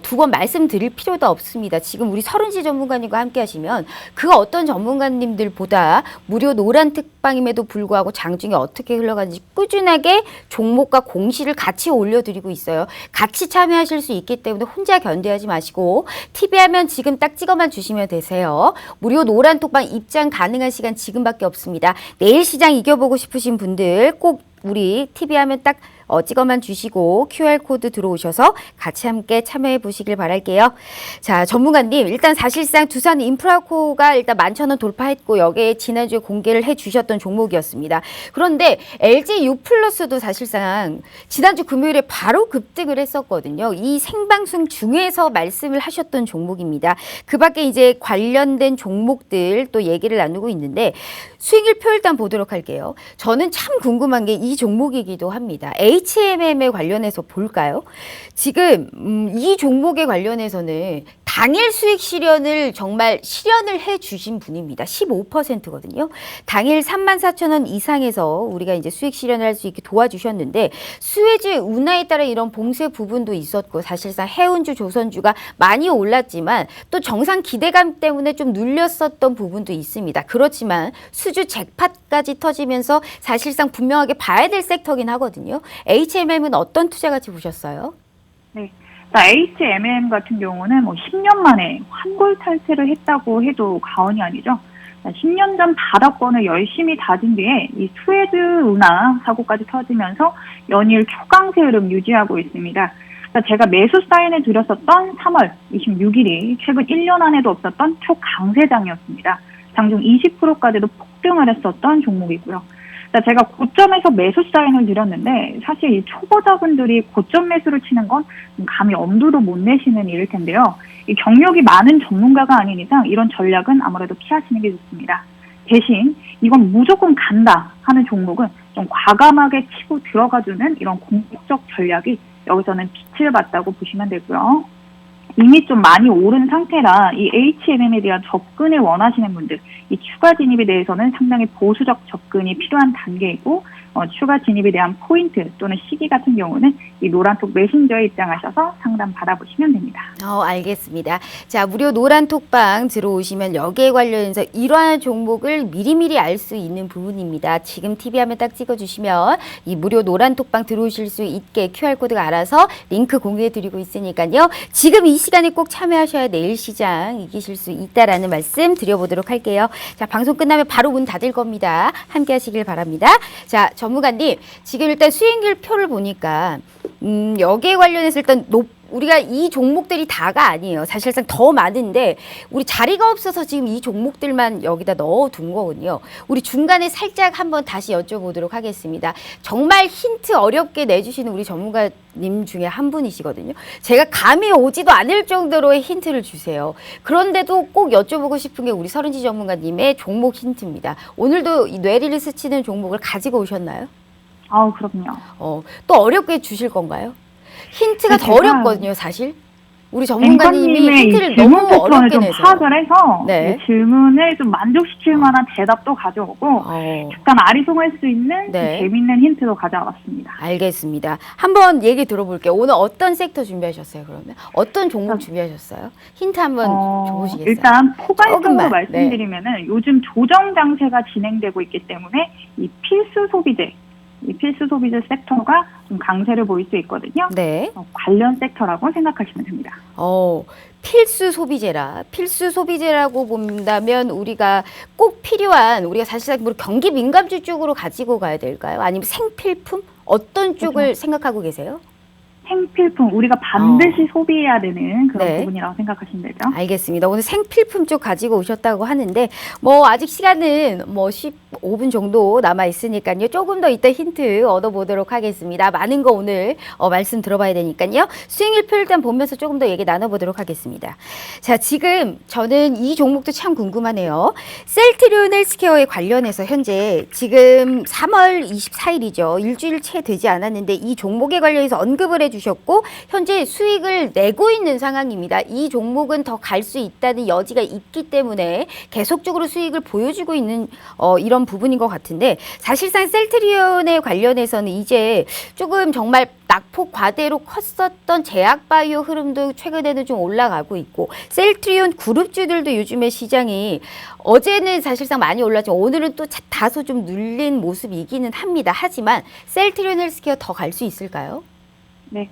두 번 말씀드릴 필요도 없습니다. 지금 우리 서른지 전문가님과 함께 하시면 그 어떤 전문가님들보다 무료 노란 특방임에도 불구하고 장중에 어떻게 흘러가는지 꾸준하게 종목과 공시를 같이 올려드리고 있어요. 같이 참여하실 수 있기 때문에 혼자 견뎌하지 마시고 TV 하면 지금 딱 찍어만 주시면 되세요. 무료 노란 톡방 입장 가능한 시간 지금밖에 없습니다. 내일 시장 이겨보고 싶으신 분들 꼭 우리 TV 하면 딱 찍어만 주시고 QR코드 들어오셔서 같이 함께 참여해 보시길 바랄게요. 자, 전문가님, 일단 사실상 두산 인프라코가 일단 11,000원 돌파했고 여기에 지난주에 공개를 해 주셨던 종목이었습니다. 그런데 LG U+도 사실상 지난주 금요일에 바로 급등을 했었거든요. 이 생방송 중에서 말씀을 하셨던 종목입니다. 그 밖에 이제 관련된 종목들 또 얘기를 나누고 있는데 수익률 표 일단 보도록 할게요. 저는 참 궁금한 게 이 종목이기도 합니다. HMM에 관련해서 볼까요? 지금 이 종목에 관련해서는 당일 수익 실현을 정말 실현을 해 주신 분입니다. 15%거든요. 당일 34,000원 이상에서 우리가 이제 수익 실현을 할 수 있게 도와주셨는데 수혜주 운하에 따라 이런 봉쇄 부분도 있었고 사실상 해운주, 조선주가 많이 올랐지만 또 정상 기대감 때문에 좀 눌렸었던 부분도 있습니다. 그렇지만 수주 잭팟까지 터지면서 사실상 분명하게 봐야 될 섹터긴 하거든요. HMM은 어떤 투자 가치 보셨어요? 네. HMM 같은 경우는 10년 만에 환골 탈퇴를 했다고 해도 과언이 아니죠. 10년 전 바닥권을 열심히 다진 뒤에 이 수에즈 운하 사고까지 터지면서 연일 초강세 흐름 유지하고 있습니다. 제가 매수 사인을 드렸었던 3월 26일이 최근 1년 안에도 없었던 초강세장이었습니다. 장중 20%까지도 폭등을 했었던 종목이고요. 제가 고점에서 매수 사인을 드렸는데 사실 이 초보자분들이 고점 매수를 치는 건 감히 엄두도 못 내시는 일일 텐데요. 이 경력이 많은 전문가가 아닌 이상 이런 전략은 아무래도 피하시는 게 좋습니다. 대신 이건 무조건 간다 하는 종목은 좀 과감하게 치고 들어가주는 이런 공격적 전략이 여기서는 빛을 봤다고 보시면 되고요. 이미 좀 많이 오른 상태라 이 HMM에 대한 접근을 원하시는 분들, 이 추가 진입에 대해서는 상당히 보수적 접근이 필요한 단계이고 추가 진입에 대한 포인트 또는 시기 같은 경우는 이 노란톡 메신저에 입장하셔서 상담 받아보시면 됩니다. 알겠습니다. 자, 무료 노란톡방 들어오시면 여기에 관련해서 이러한 종목을 미리미리 알 수 있는 부분입니다. 지금 TV 화면 딱 찍어주시면 이 무료 노란톡방 들어오실 수 있게 QR코드가 알아서 링크 공유해드리고 있으니까요. 지금 이 시간에 꼭 참여하셔야 내일 시장 이기실 수 있다라는 말씀 드려보도록 할게요. 자, 방송 끝나면 바로 문 닫을 겁니다. 함께 하시길 바랍니다. 자, 전문가님, 지금 일단 수익률 표를 보니까 여기에 관련해서 일단 우리가 이 종목들이 다가 아니에요. 사실상 더 많은데 우리 자리가 없어서 지금 이 종목들만 여기다 넣어둔 거거든요. 우리 중간에 살짝 한번 다시 여쭤보도록 하겠습니다. 정말 힌트 어렵게 내주시는 우리 전문가님 중에 한 분이시거든요. 제가 감이 오지도 않을 정도로의 힌트를 주세요. 그런데도 꼭 여쭤보고 싶은 게 우리 서른지 전문가님의 종목 힌트입니다. 오늘도 이 뇌리를 스치는 종목을 가지고 오셨나요? 그럼요. 또 어렵게 주실 건가요? 힌트가 더 제가 어렵거든요, 사실. 우리 전문가님이 앵커님의 힌트를 이 너무 질문 패턴을 어렵게 좀 내세요. 파악을 해서 네. 이 질문을 좀 만족시킬 만한 대답도 가져오고 약간 아리송할 수 있는 네. 재밌는 힌트도 가져왔습니다. 알겠습니다. 한번 얘기 들어볼게요. 오늘 어떤 섹터 준비하셨어요, 그러면? 어떤 종목 준비하셨어요? 힌트 한번 줘보시겠어요? 일단 포괄적으로 조금만, 말씀드리면은 요즘 조정 장세가 진행되고 있기 때문에 이 필수 소비재 섹터가 좀 강세를 보일 수 있거든요. 네. 관련 섹터라고 생각하시면 됩니다. 필수 소비재라고 본다면 우리가 꼭 필요한, 우리가 사실상 뭐 경기 민감주 쪽으로 가지고 가야 될까요? 아니면 생필품? 어떤 쪽을 생각하고 계세요? 생필품, 우리가 반드시 소비해야 되는 그런 네. 부분이라고 생각하시면 되죠. 알겠습니다. 오늘 생필품 쪽 가지고 오셨다고 하는데 뭐 아직 시간은 뭐 15분 정도 남아 있으니까요. 조금 더 이따 힌트 얻어보도록 하겠습니다. 많은 거 오늘 말씀 들어봐야 되니까요. 수익률표 일단 보면서 조금 더 얘기 나눠보도록 하겠습니다. 자, 지금 저는 이 종목도 참 궁금하네요. 셀트리온 헬스케어에 관련해서 현재 지금 3월 24일이죠. 일주일 채 되지 않았는데 이 종목에 관련해서 언급을 해주셨고 현재 수익을 내고 있는 상황입니다. 이 종목은 더 갈 수 있다는 여지가 있기 때문에 계속적으로 수익을 보여주고 있는 이런 부분인 것 같은데 사실상 셀트리온에 관련해서는 이제 조금 정말 낙폭 과대로 컸었던 제약바이오 흐름도 최근에는 좀 올라가고 있고 셀트리온 그룹주들도 요즘에 시장이 어제는 사실상 많이 올랐지만 오늘은 또 다소 좀 눌린 모습이기는 합니다. 하지만 셀트리온 헬스케어 더 갈 수 있을까요? 네.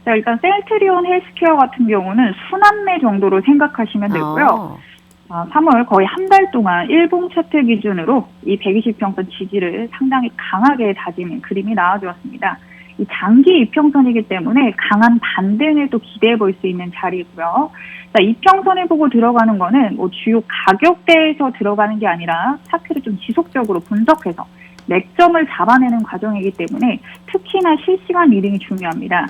자, 일단 셀트리온 헬스케어 같은 경우는 순환매 정도로 생각하시면 되고요. 3월 거의 한 달 동안 일봉 차트 기준으로 이 120평선 지지를 상당히 강하게 다지는 그림이 나와주었습니다. 이 장기 이평선이기 때문에 강한 반등을 또 기대해 볼 수 있는 자리고요. 자, 이평선을 보고 들어가는 거는 뭐 주요 가격대에서 들어가는 게 아니라 차트를 좀 지속적으로 분석해서 맥점을 잡아내는 과정이기 때문에 특히나 실시간 리딩이 중요합니다.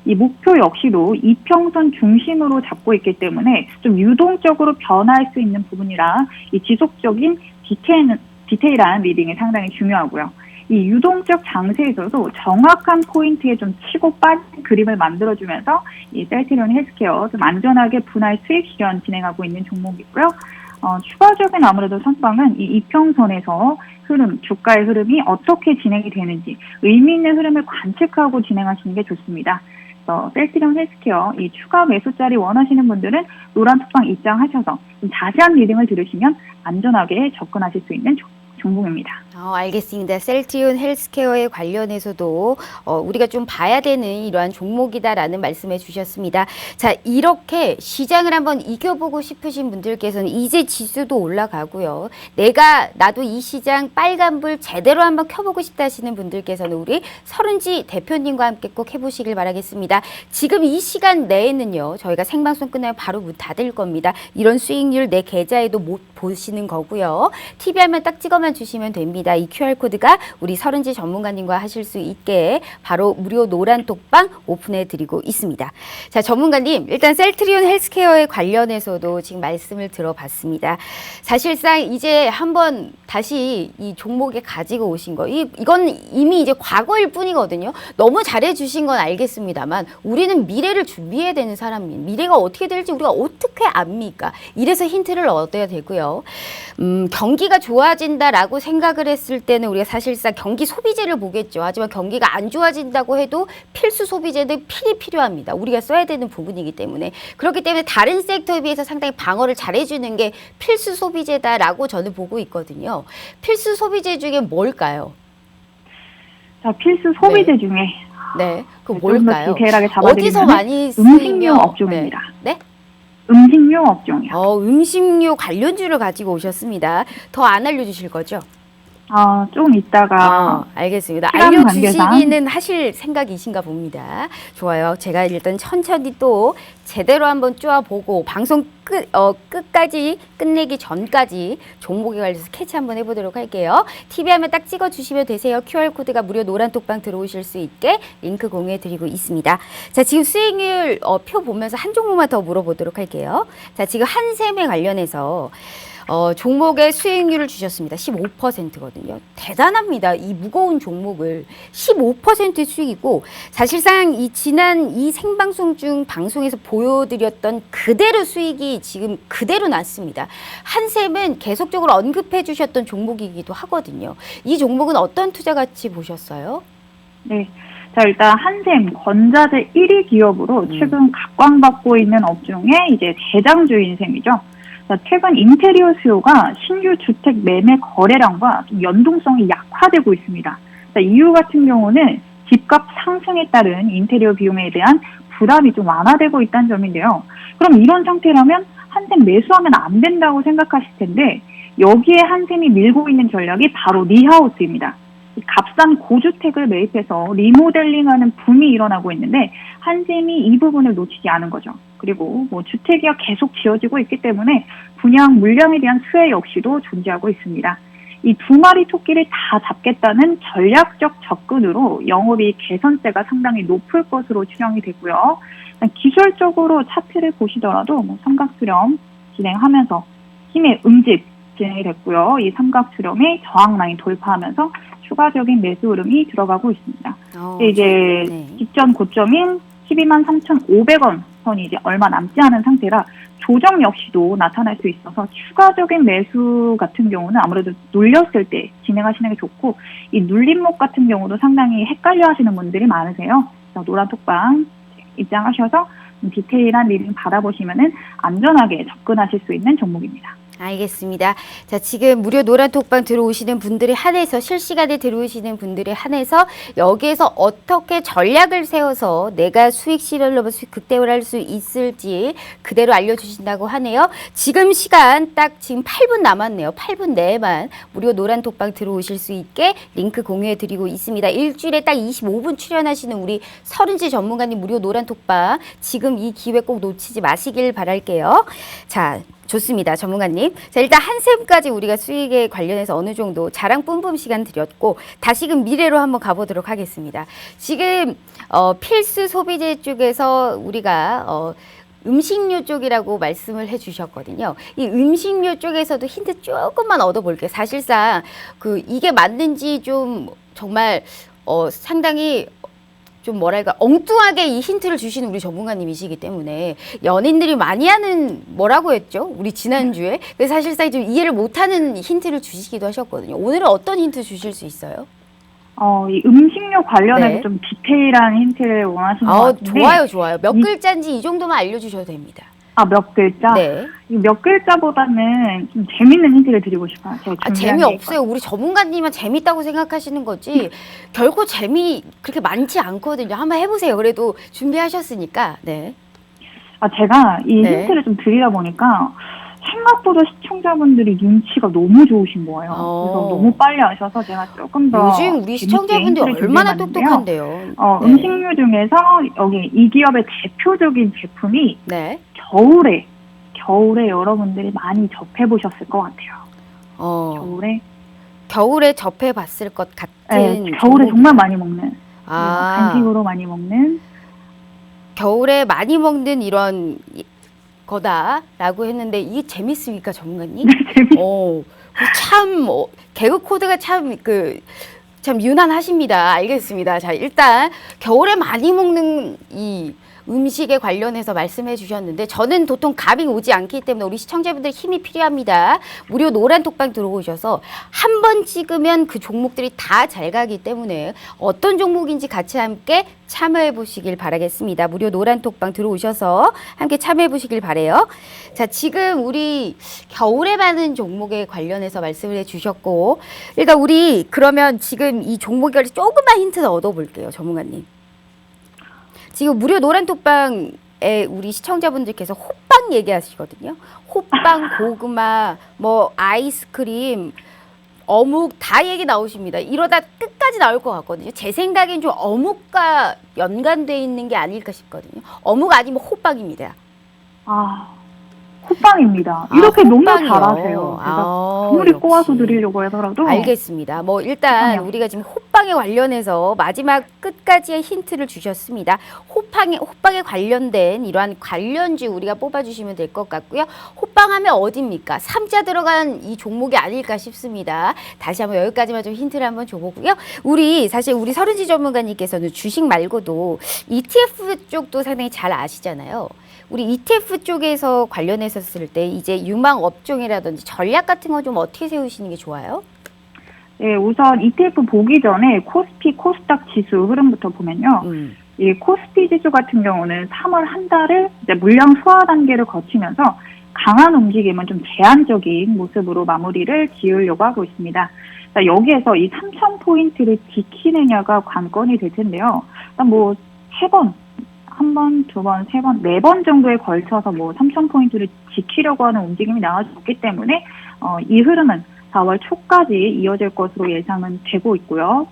이 목표 역시도 이평선 중심으로 잡고 있기 때문에 좀 유동적으로 변화할 수 있는 부분이라 이 지속적인 디테일한 리딩이 상당히 중요하고요. 이 유동적 장세에서도 정확한 포인트에 좀 치고 빠진 그림을 만들어주면서 이 셀트리온 헬스케어 좀 안전하게 분할 수익 실현 진행하고 있는 종목이고요. 추가적인 아무래도 선방은 이 이평선에서 주가의 흐름이 어떻게 진행이 되는지 의미 있는 흐름을 관측하고 진행하시는 게 좋습니다. 셀트리온 헬스케어 이 추가 매수자리 원하시는 분들은 노란 톡방 입장하셔서 좀 자세한 리딩을 들으시면 안전하게 접근하실 수 있는 종목입니다. 알겠습니다. 셀트리온 헬스케어에 관련해서도 우리가 좀 봐야 되는 이러한 종목이다라는 말씀해 주셨습니다. 자, 이렇게 시장을 한번 이겨보고 싶으신 분들께서는 이제 지수도 올라가고요. 나도 이 시장 빨간불 제대로 한번 켜보고 싶다 하시는 분들께서는 우리 서른지 대표님과 함께 꼭 해보시길 바라겠습니다. 지금 이 시간 내에는요. 저희가 생방송 끝나면 바로 문 닫을 겁니다. 이런 수익률 내 계좌에도 못 보시는 거고요. TV 화면 딱 찍어만 주시면 됩니다. 이 QR코드가 우리 서른지 전문가님과 하실 수 있게 바로 무료 노란 톡방 오픈해 드리고 있습니다. 자, 전문가님, 일단 셀트리온 헬스케어에 관련해서도 지금 말씀을 들어봤습니다. 사실상 이제 한번 다시 이 종목에 가지고 오신 거, 이건 이미 이제 과거일 뿐이거든요. 너무 잘해 주신 건 알겠습니다만 우리는 미래를 준비해야 되는 사람입니다. 미래가 어떻게 될지 우리가 어떻게 압니까? 이래서 힌트를 얻어야 되고요. 경기가 좋아진다라고 생각을 했을 때는 우리가 사실상 경기 소비재를 보겠죠. 하지만 경기가 안 좋아진다고 해도 필수 소비재는 필요합니다. 우리가 써야 되는 부분이기 때문에. 그렇기 때문에 다른 섹터에 비해서 상당히 방어를 잘해주는 게 필수 소비재다라고 저는 보고 있거든요. 필수 소비재 중에 뭘까요? 자, 필수 소비재 중에 그 뭘까요? 디테일하게 어디서 많이 쓰이며 음식료 업종입니다. 네? 음식료 업종이요. 음식료 관련주를 가지고 오셨습니다. 더 안 알려주실 거죠? 좀 이따가 알겠습니다. 시간 알려주시기는 하실 생각이신가 봅니다. 좋아요. 제가 일단 천천히 또 제대로 한번 쪼아보고 방송 끝까지 끝내기 전까지 종목에 관해서 스케치 한번 해보도록 할게요. TV 화면 딱 찍어주시면 되세요. QR코드가 무료 노란톡방 들어오실 수 있게 링크 공유해드리고 있습니다. 자, 지금 수익률 표 보면서 한 종목만 더 물어보도록 할게요. 자, 지금 한샘에 관련해서 종목의 수익률을 주셨습니다. 15%거든요. 대단합니다. 이 무거운 종목을 15% 수익이고 사실상 이 지난 이 생방송 중 방송에서 보여드렸던 그대로 수익이 지금 그대로 났습니다. 한샘은 계속적으로 언급해 주셨던 종목이기도 하거든요. 이 종목은 어떤 투자 가치 보셨어요? 네. 자, 일단 한샘 건자재 1위 기업으로 최근 각광받고 있는 업종의 이제 대장주인 셈이죠. 자, 최근 인테리어 수요가 신규 주택 매매 거래량과 좀 연동성이 약화되고 있습니다. 자, 이유 같은 경우는 집값 상승에 따른 인테리어 비용에 대한 부담이 좀 완화되고 있다는 점인데요. 그럼 이런 상태라면 한샘 매수하면 안 된다고 생각하실 텐데 여기에 한샘이 밀고 있는 전략이 바로 리하우스입니다. 값싼 고주택을 매입해서 리모델링하는 붐이 일어나고 있는데 한샘이 이 부분을 놓치지 않은 거죠. 그리고 주택이 계속 지어지고 있기 때문에 분양 물량에 대한 수혜 역시도 존재하고 있습니다. 이 두 마리 토끼를 다 잡겠다는 전략적 접근으로 영업이익 개선세가 상당히 높을 것으로 추정이 되고요. 기술적으로 차트를 보시더라도 삼각 수렴 진행하면서 힘의 음집 진행이 됐고요. 이 삼각 수렴의 저항 라인 돌파하면서 추가적인 매수 흐름이 들어가고 있습니다. 이제 직전 고점인 12만 3,500원 선이 이제 얼마 남지 않은 상태라 조정 역시도 나타날 수 있어서 추가적인 매수 같은 경우는 아무래도 눌렸을 때 진행하시는 게 좋고 이 눌림목 같은 경우도 상당히 헷갈려 하시는 분들이 많으세요. 노란톡방 입장하셔서 디테일한 리딩 받아보시면은 안전하게 접근하실 수 있는 종목입니다. 알겠습니다. 자, 지금 무료 노란톡방 들어오시는 분들에 한해서 실시간에 들어오시는 분들에 한해서 여기에서 어떻게 전략을 세워서 내가 수익 실현을 극대화할 수 있을지 그대로 알려주신다고 하네요. 지금 시간 딱 지금 8분 남았네요. 8분 내에만 무료 노란톡방 들어오실 수 있게 링크 공유해드리고 있습니다. 일주일에 딱 25분 출연하시는 우리 서른지 전문가님 무료 노란톡방 지금 이 기회 꼭 놓치지 마시길 바랄게요. 자, 좋습니다. 전문가님. 자, 일단 한샘까지 우리가 수익에 관련해서 어느 정도 자랑 뿜뿜 시간 드렸고 다시금 미래로 한번 가보도록 하겠습니다. 지금 필수 소비재 쪽에서 우리가 음식료 쪽이라고 말씀을 해주셨거든요. 이 음식료 쪽에서도 힌트 조금만 얻어볼게요. 사실상 이게 맞는지 좀 정말 상당히 좀 뭐랄까 엉뚱하게 이 힌트를 주시는 우리 전문가님이시기 때문에 연인들이 많이 하는 뭐라고 했죠? 우리 지난주에 그래서 사실상 좀 이해를 못하는 힌트를 주시기도 하셨거든요. 오늘은 어떤 힌트 주실 수 있어요? 이 음식료 관련해서 좀 디테일한 힌트를 원하시는 것 같은데 좋아요. 몇 글자인지 이 정도만 알려주셔도 됩니다. 몇 글자? 네. 몇 글자보다는 좀 재밌는 힌트를 드리고 싶어요. 재미없어요. 우리 전문가님은 재밌다고 생각하시는 거지 결코 재미 그렇게 많지 않거든요. 한번 해보세요. 그래도 준비하셨으니까. 네. 제가 이 힌트를 좀 드리다 보니까 생각보다 시청자분들이 눈치가 너무 좋으신 거예요. 그래서 너무 빨리 하셔서 제가 조금 더 요즘 우리 시청자분들 얼마나 똑똑한데요. 음식료 중에서 여기 이 기업의 대표적인 제품이 네. 겨울에 여러분들이 많이 접해보셨을 것 같아요. 겨울에 접해봤을 것 같은. 네, 겨울에 정말 많이 먹는. 간식으로 많이 먹는. 겨울에 많이 먹는 이런 거다라고 했는데 이게 재밌습니까, 전문가님? 네, 재밌어요. 참 개그 코드가 참 유난하십니다. 알겠습니다. 자, 일단 겨울에 많이 먹는 이 음식에 관련해서 말씀해 주셨는데 저는 도통 감이 오지 않기 때문에 우리 시청자분들 힘이 필요합니다. 무료 노란톡방 들어오셔서 한 번 찍으면 그 종목들이 다 잘 가기 때문에 어떤 종목인지 같이 함께 참여해 보시길 바라겠습니다. 무료 노란톡방 들어오셔서 함께 참여해 보시길 바래요. 자, 지금 우리 겨울에 많은 종목에 관련해서 말씀을 해 주셨고 일단 우리 그러면 지금 이 종목에 관해서 조금만 힌트 얻어볼게요. 전문가님. 지금 무료 노란톡방에 우리 시청자분들께서 호빵 얘기하시거든요. 호빵, 고구마, 아이스크림 어묵 다 얘기 나오십니다. 이러다 끝까지 나올 것 같거든요. 제 생각엔 좀 어묵과 연관돼 있는 게 아닐까 싶거든요. 어묵 아니면 호빵입니다. 아, 호빵입니다. 이렇게 너무 호빵이요. 잘하세요. 제가 아무리 역시. 꼬아서 드리려고 하더라도. 알겠습니다. 뭐 일단 그럼요. 우리가 지금 호빵에 관련해서 마지막 끝까지의 힌트를 주셨습니다. 호빵에 관련된 이러한 관련주 우리가 뽑아주시면 될 것 같고요. 호빵하면 어디입니까? 삼자 들어간 이 종목이 아닐까 싶습니다. 다시 한번 여기까지만 좀 힌트를 한번 줘보고요. 사실 우리 서른지 전문가님께서는 주식 말고도 ETF 쪽도 상당히 잘 아시잖아요. 우리 ETF 쪽에서 관련했었을 때 이제 유망 업종이라든지 전략 같은 거 좀 어떻게 세우시는 게 좋아요? 네, 우선 ETF 보기 전에 코스피, 코스닥 지수 흐름부터 보면요. 이 코스피 지수 같은 경우는 3월 한 달을 이제 물량 소화 단계를 거치면서 강한 움직임은 좀 제한적인 모습으로 마무리를 지으려고 하고 있습니다. 자, 여기에서 이 3,000포인트를 지키느냐가 관건이 될 텐데요. 일단 뭐 3번, 한 번, 두 번, 세 번, 네 번 정도에 걸쳐서 뭐 3,000포인트를 지키려고 하는 움직임이 나와줬기 때문에 이 흐름은 4월 초까지 이어질 것으로 예상은 되고 있고요.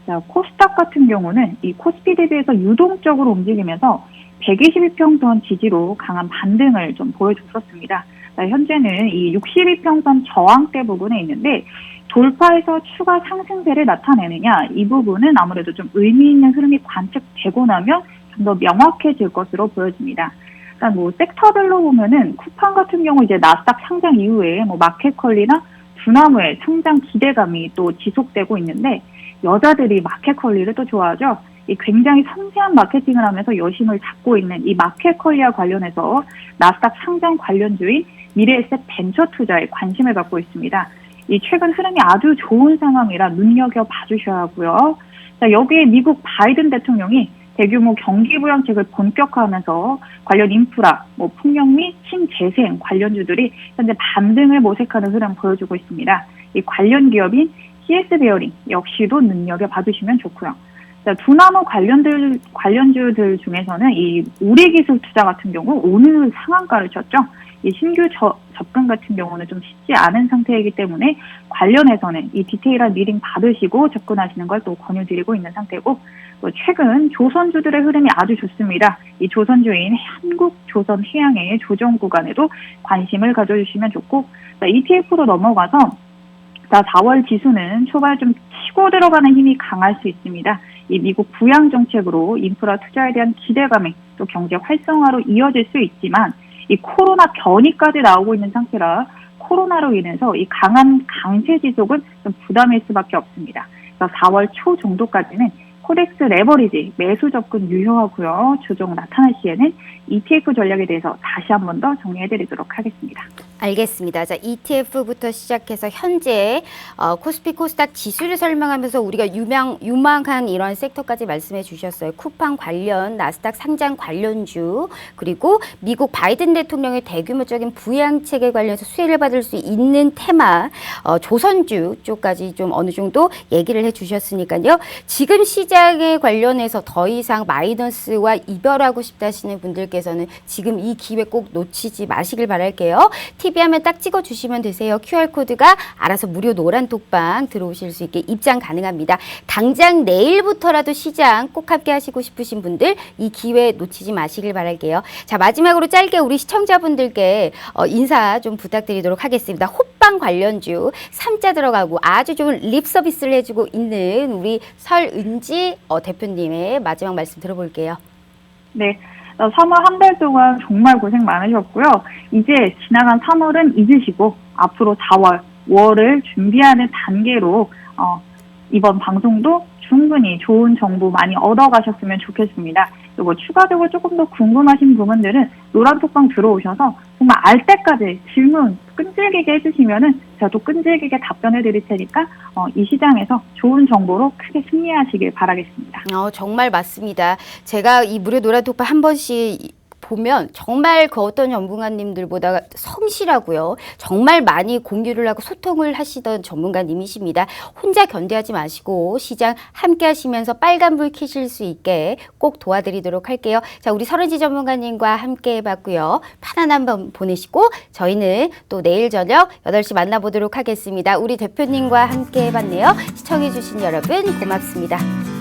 자, 코스닥 같은 경우는 이 코스피 대비해서 유동적으로 움직이면서 122평선 지지로 강한 반등을 좀 보여줬었습니다. 자, 현재는 이 62평선 저항대 부분에 있는데 돌파해서 추가 상승세를 나타내느냐 이 부분은 아무래도 좀 의미 있는 흐름이 관측되고 나면 좀 더 명확해질 것으로 보여집니다. 그러니까 뭐 섹터별로 보면은 쿠팡 같은 경우 이제 나스닥 상장 이후에 뭐 마켓컬리나 두나무의 상장 기대감이 또 지속되고 있는데 여자들이 마켓컬리를 또 좋아하죠. 이 굉장히 섬세한 마케팅을 하면서 여심을 잡고 있는 이 마켓컬리와 관련해서 나스닥 상장 관련주인 미래에셋 벤처 투자에 관심을 갖고 있습니다. 이 최근 흐름이 아주 좋은 상황이라 눈여겨 봐주셔야 하고요. 자, 여기에 미국 바이든 대통령이 대규모 경기 부양책을 본격화하면서 관련 인프라, 뭐 풍력 및 신재생 관련주들이 현재 반등을 모색하는 흐름 보여주고 있습니다. 이 관련 기업인 CS 베어링 역시도 눈여겨 봐주시면 좋고요. 자, 두나무 관련주들 중에서는 이 우리기술 투자 같은 경우 오늘 상한가를 쳤죠. 이 신규 접근 같은 경우는 좀 쉽지 않은 상태이기 때문에 관련해서는 이 디테일한 리딩 받으시고 접근하시는 걸 또 권유드리고 있는 상태고, 또 최근 조선주들의 흐름이 아주 좋습니다. 이 조선주인 한국조선해양의 조정 구간에도 관심을 가져주시면 좋고, 자, ETF로 넘어가서 자, 4월 지수는 초반에 좀 치고 들어가는 힘이 강할 수 있습니다. 이 미국 부양 정책으로 인프라 투자에 대한 기대감이 또 경제 활성화로 이어질 수 있지만 이 코로나 견이까지 나오고 있는 상태라 코로나로 인해서 이 강한 강세 지속은 좀 부담일 수밖에 없습니다. 그래서 4월 초 정도까지는 코덱스 레버리지 매수 접근 유효하고요. 조정 나타날 시에는 ETF 전략에 대해서 다시 한 번 더 정리해드리도록 하겠습니다. 알겠습니다. 자, ETF부터 시작해서 현재 코스피 코스닥 지수를 설명하면서 우리가 유망한 이런 섹터까지 말씀해 주셨어요. 쿠팡 관련, 나스닥 상장 관련주, 그리고 미국 바이든 대통령의 대규모적인 부양책에 관련해서 수혜를 받을 수 있는 테마, 조선주 쪽까지 좀 어느 정도 얘기를 해 주셨으니까요. 지금 시장에 관련해서 더 이상 마이너스와 이별하고 싶다 하시는 분들께서는 지금 이 기회 꼭 놓치지 마시길 바랄게요. TV 화면 딱 찍어주시면 되세요. QR코드가 알아서 무료 노란 톡방 들어오실 수 있게 입장 가능합니다. 당장 내일부터라도 시장 꼭 함께 하시고 싶으신 분들 이 기회 놓치지 마시길 바랄게요. 자, 마지막으로 짧게 우리 시청자분들께 인사 좀 부탁드리도록 하겠습니다. 호빵 관련주 3자 들어가고 아주 좋은 립 서비스를 해주고 있는 우리 설은지 대표님의 마지막 말씀 들어볼게요. 네. 3월 한 달 동안 정말 고생 많으셨고요. 이제 지나간 3월은 잊으시고 앞으로 4월, 5월을 준비하는 단계로 이번 방송도 충분히 좋은 정보 많이 얻어가셨으면 좋겠습니다. 그리고 추가적으로 조금 더 궁금하신 부분들은 노란 톡방 들어오셔서 정말 알 때까지 질문 끈질기게 해주시면은 제가 또 끈질기게 답변해 드릴 테니까 이 시장에서 좋은 정보로 크게 승리하시길 바라겠습니다. 정말 맞습니다. 제가 이 무료 노란 톡방 한 번씩 보면 정말 그 어떤 전문가님들보다 성실하고요. 정말 많이 공유를 하고 소통을 하시던 전문가님이십니다. 혼자 견디하지 마시고 시장 함께 하시면서 빨간불 켜실 수 있게 꼭 도와드리도록 할게요. 자, 우리 서른지 전문가님과 함께 해봤고요. 편안한 밤 보내시고 저희는 또 내일 저녁 8시 만나보도록 하겠습니다. 우리 대표님과 함께 해봤네요. 시청해주신 여러분 고맙습니다.